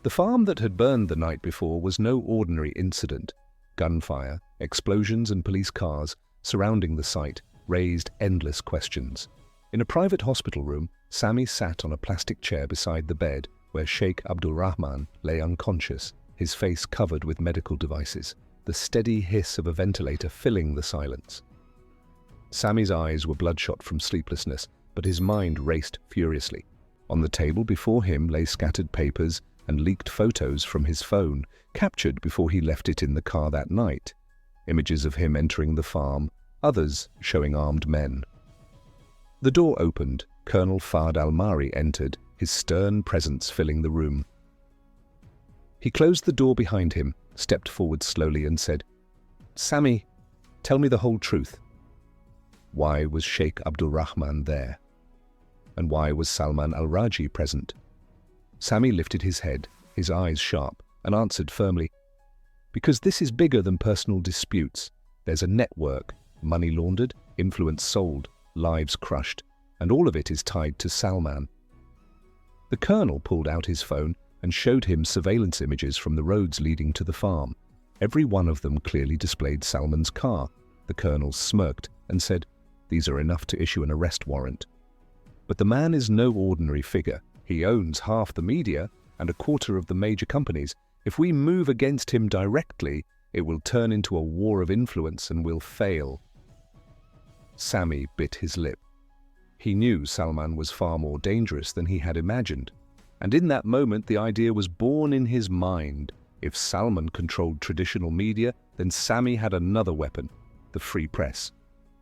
The farm that had burned the night before was no ordinary incident. Gunfire, explosions and police cars surrounding the site raised endless questions. In a private hospital room, Sami sat on a plastic chair beside the bed where Sheikh Abdul Rahman lay unconscious, his face covered with medical devices, the steady hiss of a ventilator filling the silence. Sami's eyes were bloodshot from sleeplessness, but his mind raced furiously. On the table before him lay scattered papers and leaked photos from his phone, captured before he left it in the car that night. Images of him entering the farm, others showing armed men. The door opened. Colonel Fard al-Mari entered, his stern presence filling the room. He closed the door behind him, stepped forward slowly and said, "Sami, tell me the whole truth. Why was Sheikh Abdul Rahman there? And why was Salman al-Raji present?" Sami lifted his head, his eyes sharp, and answered firmly, "Because this is bigger than personal disputes. There's a network, money laundered, influence sold, lives crushed, and all of it is tied to Salman." The colonel pulled out his phone and showed him surveillance images from the roads leading to the farm. Every one of them clearly displayed Salman's car. The colonel smirked and said, "These are enough to issue an arrest warrant." But the man is no ordinary figure. He owns half the media and a quarter of the major companies. If we move against him directly, it will turn into a war of influence and will fail. Sami bit his lip. He knew Salman was far more dangerous than he had imagined. And in that moment, the idea was born in his mind. If Salman controlled traditional media, then Sami had another weapon, the free press.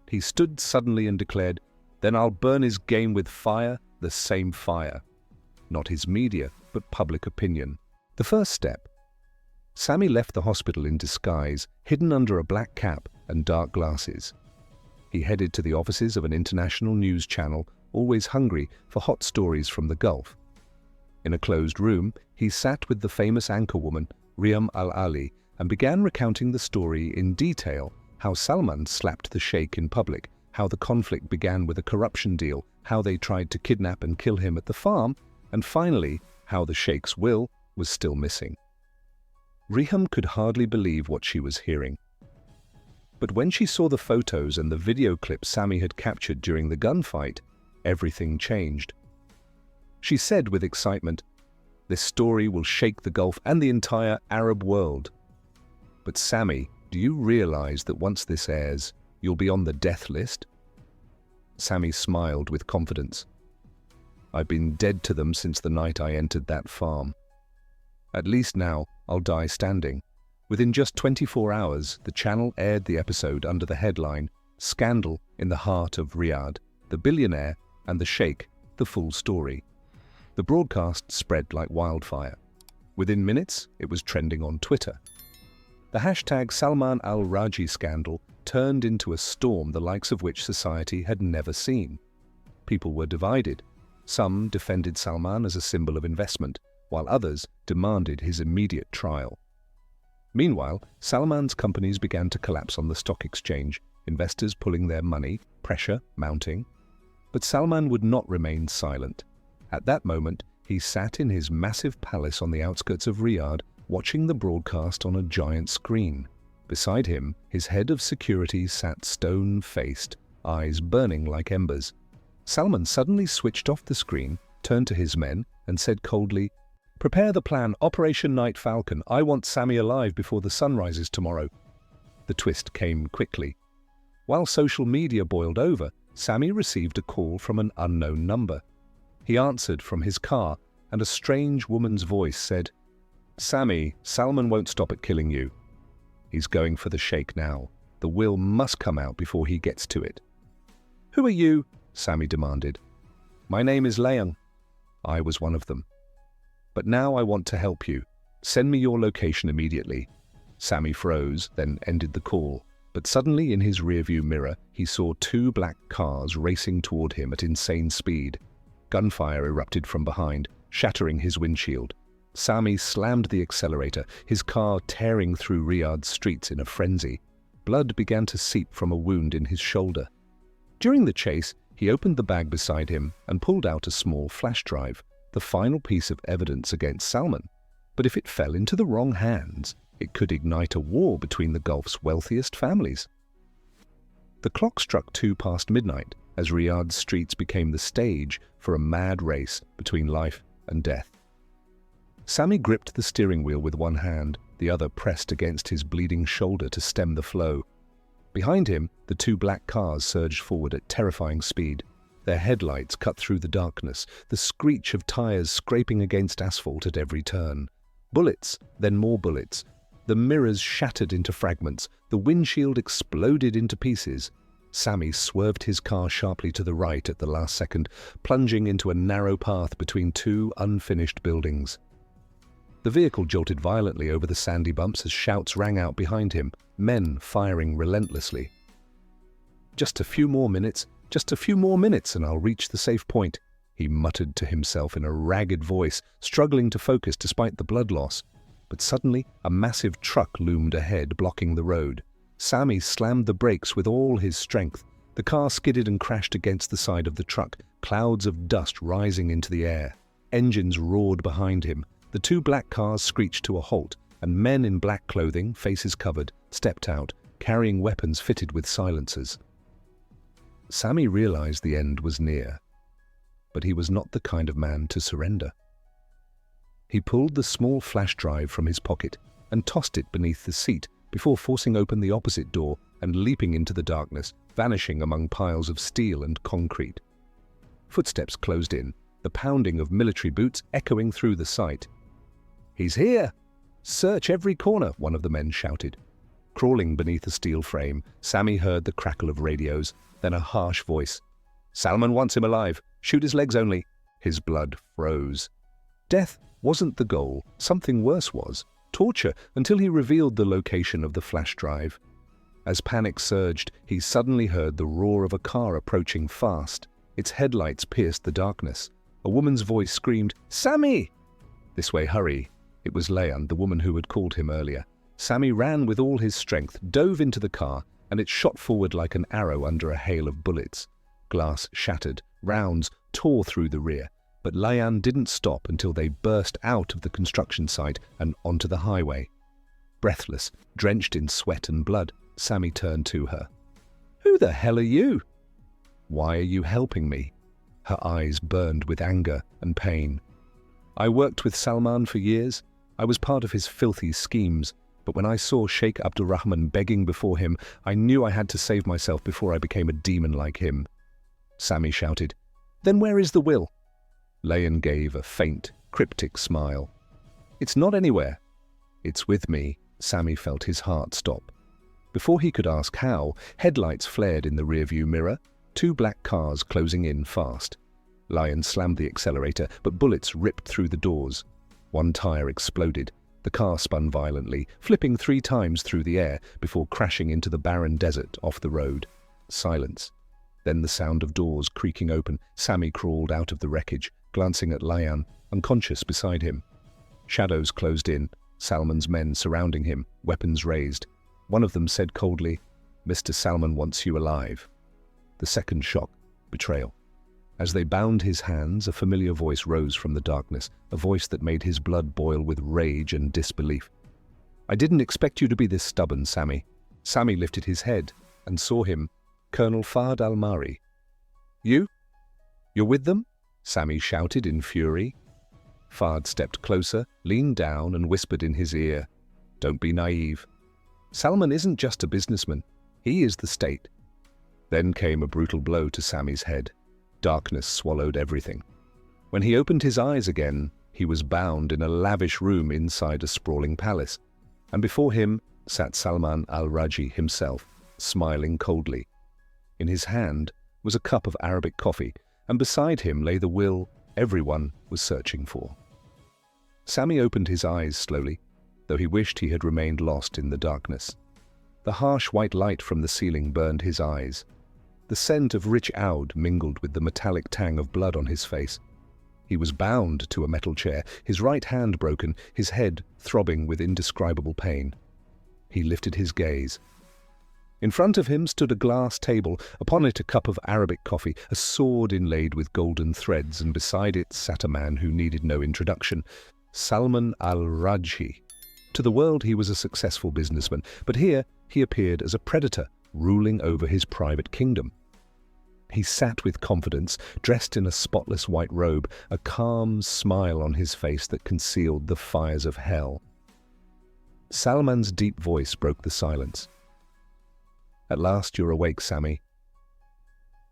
He stood suddenly and declared, "Then I'll burn his game with fire, the same fire." Not his media, but public opinion. The first step. Sami left the hospital in disguise, hidden under a black cap and dark glasses. He headed to the offices of an international news channel, always hungry for hot stories from the Gulf. In a closed room, he sat with the famous anchorwoman, Riyam al-Ali, and began recounting the story in detail, how Salman slapped the sheikh in public, how the conflict began with a corruption deal, how they tried to kidnap and kill him at the farm, and finally, how the sheikh's will was still missing. Riham could hardly believe what she was hearing. But when she saw the photos and the video clip Sami had captured during the gunfight, everything changed. She said with excitement, "This story will shake the Gulf and the entire Arab world." "But Sami, do you realize that once this airs, you'll be on the death list?" Sami smiled with confidence. "I've been dead to them since the night I entered that farm. At least now, I'll die standing." Within just 24 hours, the channel aired the episode under the headline, "Scandal in the Heart of Riyadh, the Billionaire and the Sheikh, the Full Story." The broadcast spread like wildfire. Within minutes, it was trending on Twitter. The hashtag Salman al-Raji scandal turned into a storm the likes of which society had never seen. People were divided. Some defended Salman as a symbol of investment, while others demanded his immediate trial. Meanwhile, Salman's companies began to collapse on the stock exchange, investors pulling their money, pressure mounting. But Salman would not remain silent. At that moment, he sat in his massive palace on the outskirts of Riyadh, watching the broadcast on a giant screen. Beside him, his head of security sat stone-faced, eyes burning like embers. Salman suddenly switched off the screen, turned to his men, and said coldly, "Prepare the plan, Operation Night Falcon. I want Sami alive before the sun rises tomorrow." The twist came quickly. While social media boiled over, Sami received a call from an unknown number. He answered from his car, and a strange woman's voice said, "Sami, Salman won't stop at killing you. He's going for the sheikh now. The will must come out before he gets to it." "Who are you?" Sami demanded. "My name is Leon." "I was one of them. But now I want to help you. Send me your location immediately." Sami froze, then ended the call. But suddenly in his rearview mirror, he saw two black cars racing toward him at insane speed. Gunfire erupted from behind, shattering his windshield. Sami slammed the accelerator, his car tearing through Riyadh's streets in a frenzy. Blood began to seep from a wound in his shoulder. During the chase, he opened the bag beside him and pulled out a small flash drive, the final piece of evidence against Salman. But if it fell into the wrong hands, it could ignite a war between the Gulf's wealthiest families. The clock struck 2 past midnight as Riyadh's streets became the stage for a mad race between life and death. Sami gripped the steering wheel with one hand, the other pressed against his bleeding shoulder to stem the flow. Behind him, the two black cars surged forward at terrifying speed. Their headlights cut through the darkness, the screech of tires scraping against asphalt at every turn. Bullets, then more bullets. The mirrors shattered into fragments, the windshield exploded into pieces. Sami swerved his car sharply to the right at the last second, plunging into a narrow path between two unfinished buildings. The vehicle jolted violently over the sandy bumps as shouts rang out behind him, men firing relentlessly. "Just a few more minutes, just a few more minutes and I'll reach the safe point," he muttered to himself in a ragged voice, struggling to focus despite the blood loss. But suddenly, a massive truck loomed ahead, blocking the road. Sami slammed the brakes with all his strength. The car skidded and crashed against the side of the truck, clouds of dust rising into the air. Engines roared behind him. The two black cars screeched to a halt, and men in black clothing, faces covered, stepped out, carrying weapons fitted with silencers. Sami realized the end was near, but he was not the kind of man to surrender. He pulled the small flash drive from his pocket and tossed it beneath the seat before forcing open the opposite door and leaping into the darkness, vanishing among piles of steel and concrete. Footsteps closed in, the pounding of military boots echoing through the site. "He's here! Search every corner," one of the men shouted. Crawling beneath a steel frame, Sami heard the crackle of radios, then a harsh voice. "Salman wants him alive. Shoot his legs only." His blood froze. Death wasn't the goal. Something worse was. Torture, until he revealed the location of the flash drive. As panic surged, he suddenly heard the roar of a car approaching fast. Its headlights pierced the darkness. A woman's voice screamed, "Sami!" "This way, hurry." It was Leon, the woman who had called him earlier. Sami ran with all his strength, dove into the car, and it shot forward like an arrow under a hail of bullets. Glass shattered, rounds tore through the rear, but Layan didn't stop until they burst out of the construction site and onto the highway. Breathless, drenched in sweat and blood, Sammy turned to her. "Who the hell are you?" "Why are you helping me?" Her eyes burned with anger and pain. "I worked with Salman for years. I was part of his filthy schemes, but when I saw Sheikh Abdurrahman begging before him, I knew I had to save myself before I became a demon like him." Sammy shouted, "Then where is the will?" Layan gave a faint, cryptic smile. "It's not anywhere." "It's with me." Sammy felt his heart stop. Before he could ask how, headlights flared in the rearview mirror, 2 black cars closing in fast. Layan slammed the accelerator, but bullets ripped through the doors. One tire exploded. The car spun violently, flipping 3 times through the air before crashing into the barren desert off the road. Silence. Then the sound of doors creaking open. Sammy crawled out of the wreckage, glancing at Layan, unconscious beside him. Shadows closed in, Salman's men surrounding him, weapons raised. One of them said coldly, "Mr. Salman wants you alive." The second shock, betrayal. As they bound his hands, a familiar voice rose from the darkness, a voice that made his blood boil with rage and disbelief. "I didn't expect you to be this stubborn, Sammy." Sammy lifted his head and saw him, Colonel Fahd al-Mari. "You? You're with them?" Sammy shouted in fury. Fahd stepped closer, leaned down and whispered in his ear, "Don't be naive. Salman isn't just a businessman. He is the state." Then came a brutal blow to Sammy's head. Darkness swallowed everything. When he opened his eyes again, he was bound in a lavish room inside a sprawling palace, and before him sat Salman al-Raji himself, smiling coldly. In his hand was a cup of Arabic coffee, and beside him lay the will everyone was searching for. Sammy opened his eyes slowly, though he wished he had remained lost in the darkness. The harsh white light from the ceiling burned his eyes. The scent of rich oud mingled with the metallic tang of blood on his face. He was bound to a metal chair, his right hand broken, his head throbbing with indescribable pain. He lifted his gaze. In front of him stood a glass table, upon it a cup of Arabic coffee, a sword inlaid with golden threads, and beside it sat a man who needed no introduction, Salman al-Rajhi. To the world he was a successful businessman, but here he appeared as a predator, ruling over his private kingdom. He sat with confidence, dressed in a spotless white robe, a calm smile on his face that concealed the fires of hell. Salman's deep voice broke the silence. "At last you're awake, Sammy.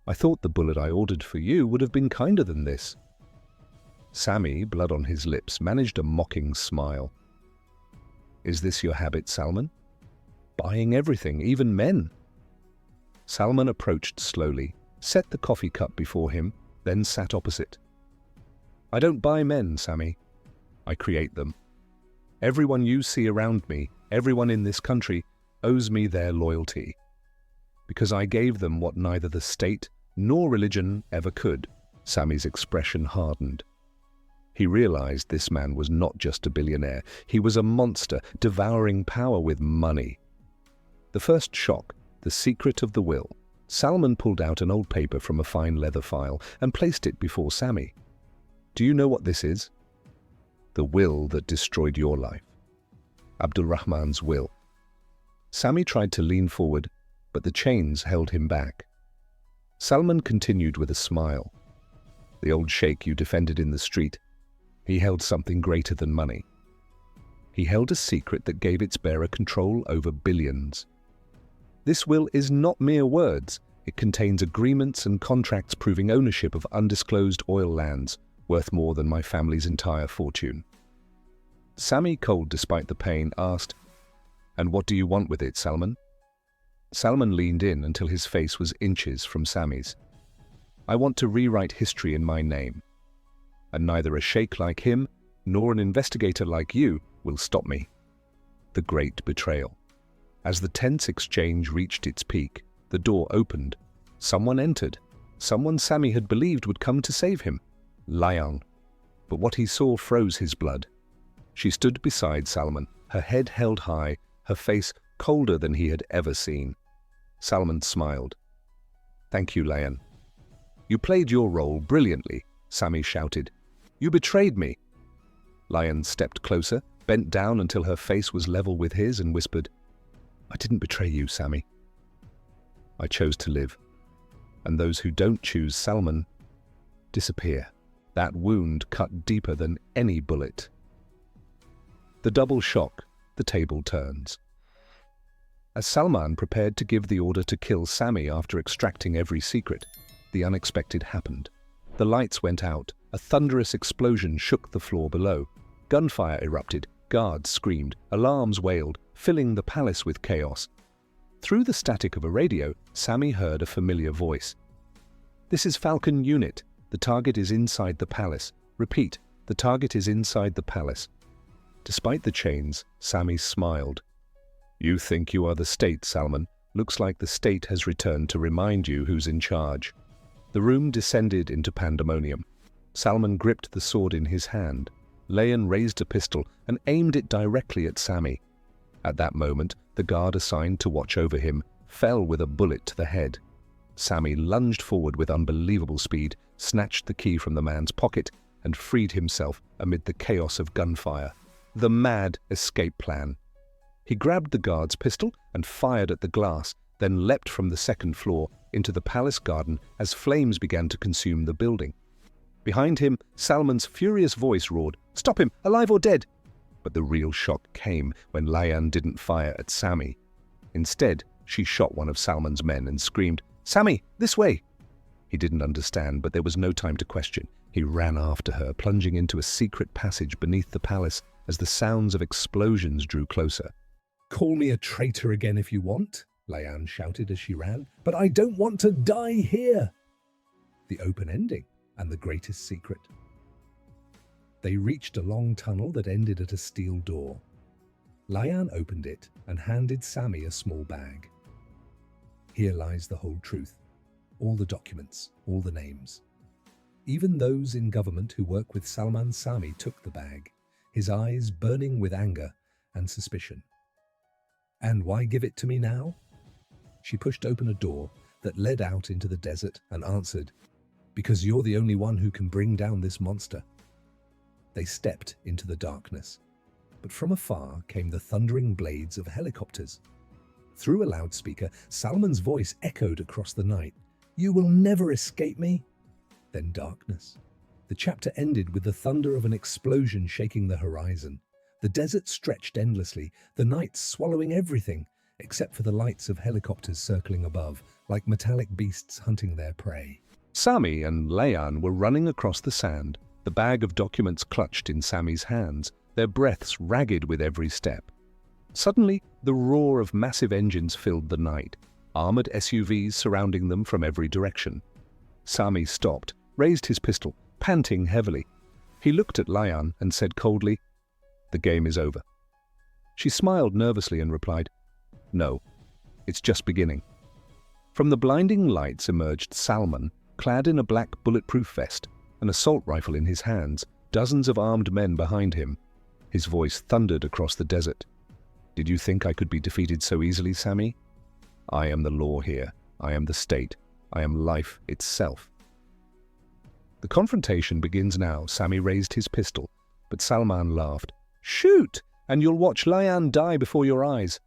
I thought the bullet I ordered for you would have been kinder than this." Sammy, blood on his lips, managed a mocking smile. "Is this your habit, Salman? Buying everything, even men?" Salman approached slowly, set the coffee cup before him, then sat opposite. "I don't buy men, Sammy. I create them. Everyone you see around me, everyone in this country, owes me their loyalty. Because I gave them what neither the state nor religion ever could." Sammy's expression hardened. He realized this man was not just a billionaire. He was a monster, devouring power with money. The first shock, the secret of the will. Salman pulled out an old paper from a fine leather file and placed it before Sammy. "Do you know what this is?" "The will that destroyed your life. Abdurrahman's will." Sammy tried to lean forward, but the chains held him back. Salman continued with a smile. "The old sheikh you defended in the street, he held something greater than money. He held a secret that gave its bearer control over billions. This will is not mere words. It contains agreements and contracts proving ownership of undisclosed oil lands, worth more than my family's entire fortune." Sammy, cold despite the pain, asked, "And what do you want with it, Salman?" Salman leaned in until his face was inches from Sammy's. "I want to rewrite history in my name, and neither a sheikh like him nor an investigator like you will stop me." The great betrayal. As the tense exchange reached its peak, the door opened. Someone entered. Someone Sammy had believed would come to save him. Layan. But what he saw froze his blood. She stood beside Salman, her head held high, her face colder than he had ever seen. Salman smiled. "Thank you, Layan." "You played your role brilliantly," Sami shouted. "You betrayed me." Layan stepped closer, bent down until her face was level with his, and whispered, "I didn't betray you, Sami. I chose to live. And those who don't choose Salman disappear." That wound cut deeper than any bullet. The double shock, the table turns. As Salman prepared to give the order to kill Sami after extracting every secret, the unexpected happened. The lights went out, a thunderous explosion shook the floor below. Gunfire erupted, guards screamed, alarms wailed, filling the palace with chaos. Through the static of a radio, Sami heard a familiar voice. "This is Falcon Unit. The target is inside the palace. Repeat, the target is inside the palace." Despite the chains, Sami smiled. "You think you are the state, Salman. Looks like the state has returned to remind you who's in charge." The room descended into pandemonium. Salman gripped the sword in his hand. Layan raised a pistol and aimed it directly at Sami. At that moment, the guard assigned to watch over him fell with a bullet to the head. Sami lunged forward with unbelievable speed, snatched the key from the man's pocket, and freed himself amid the chaos of gunfire. The mad escape plan. He grabbed the guard's pistol and fired at the glass, then leapt from the second floor into the palace garden as flames began to consume the building. Behind him, Salman's furious voice roared, "Stop him, alive or dead!" But the real shock came when Layan didn't fire at Sami. Instead, she shot one of Salman's men and screamed, "Sami, this way!" He didn't understand, but there was no time to question. He ran after her, plunging into a secret passage beneath the palace as the sounds of explosions drew closer. "Call me a traitor again if you want," Layan shouted as she ran, "but I don't want to die here." The open ending and the greatest secret. They reached a long tunnel that ended at a steel door. Layan opened it and handed Sami a small bag. "Here lies the whole truth. All the documents, all the names." Even those in government who work with Salman Sami took the bag, his eyes burning with anger and suspicion. "And why give it to me now?" She pushed open a door that led out into the desert and answered, "Because you're the only one who can bring down this monster." They stepped into the darkness, but from afar came the thundering blades of helicopters. Through a loudspeaker, Salman's voice echoed across the night, "You will never escape me." Then darkness. The chapter ended with the thunder of an explosion shaking the horizon. The desert stretched endlessly, the night swallowing everything, except for the lights of helicopters circling above, like metallic beasts hunting their prey. Sami and Layan were running across the sand, the bag of documents clutched in Sami's hands, their breaths ragged with every step. Suddenly, the roar of massive engines filled the night, armored SUVs surrounding them from every direction. Sami stopped, raised his pistol, panting heavily. He looked at Layan and said coldly, "The game is over." She smiled nervously and replied, "No, it's just beginning." From the blinding lights emerged Salman, clad in a black bulletproof vest, an assault rifle in his hands, dozens of armed men behind him. His voice thundered across the desert. "Did you think I could be defeated so easily, Sami? I am the law here. I am the state. I am life itself." The confrontation begins now. Sami raised his pistol, but Salman laughed. "Shoot, and you'll watch Layan die before your eyes."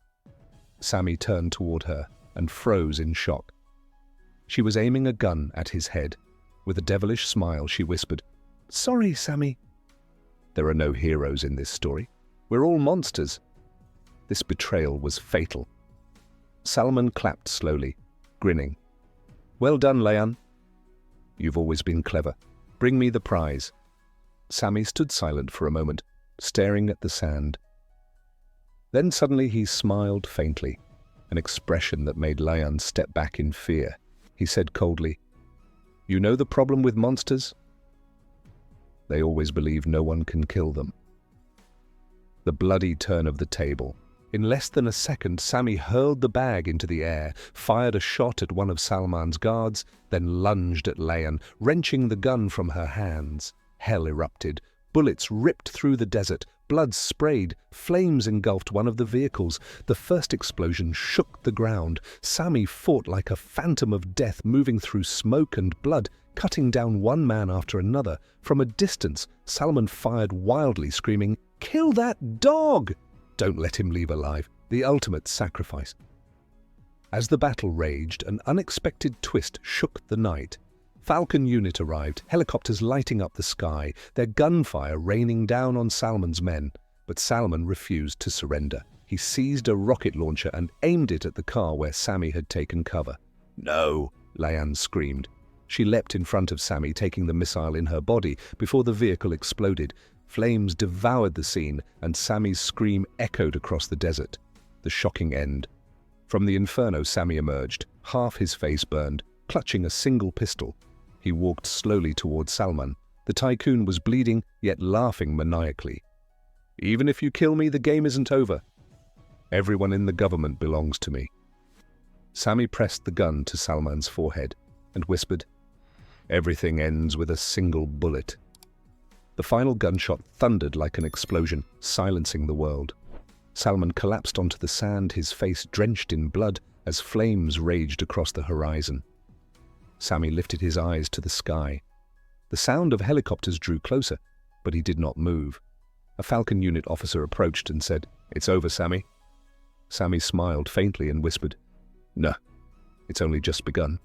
Sami turned toward her and froze in shock. She was aiming a gun at his head. With a devilish smile, she whispered, "Sorry, Sami." There are no heroes in this story. We're all monsters. This betrayal was fatal. Salman clapped slowly, grinning. "Well done, Layan. You've always been clever. Bring me the prize." Sami stood silent for a moment, staring at the sand. Then suddenly he smiled faintly, an expression that made Layan step back in fear. He said coldly, "You know the problem with monsters? They always believe no one can kill them." The bloody turn of the table. In less than a second, Sami hurled the bag into the air, fired a shot at one of Salman's guards, then lunged at Layan, wrenching the gun from her hands. Hell erupted. Bullets ripped through the desert. blood sprayed, flames engulfed one of the vehicles. The first explosion shook the ground. Sammy fought like a phantom of death, moving through smoke and blood, cutting down one man after another. From a distance, Salman fired wildly, screaming, "Kill that dog!" Don't let him leave alive. The ultimate sacrifice. As the battle raged, an unexpected twist shook the night. Falcon unit arrived, helicopters lighting up the sky, their gunfire raining down on Salman's men. But Salman refused to surrender. He seized a rocket launcher and aimed it at the car where Sammy had taken cover. "No!" Layan screamed. She leapt in front of Sammy, taking the missile in her body before the vehicle exploded. Flames devoured the scene, and Sammy's scream echoed across the desert. The shocking end. From the inferno, Sammy emerged, half his face burned, clutching a single pistol. He walked slowly towards Salman. The tycoon was bleeding, yet laughing maniacally. "Even if you kill me, the game isn't over. Everyone in the government belongs to me." Sammy pressed the gun to Salman's forehead and whispered, "Everything ends with a single bullet." The final gunshot thundered like an explosion, silencing the world. Salman collapsed onto the sand, his face drenched in blood as flames raged across the horizon. Sammy lifted his eyes to the sky. The sound of helicopters drew closer, but he did not move. A Falcon unit officer approached and said, "It's over, Sammy." Sammy smiled faintly and whispered, "No, it's only just begun."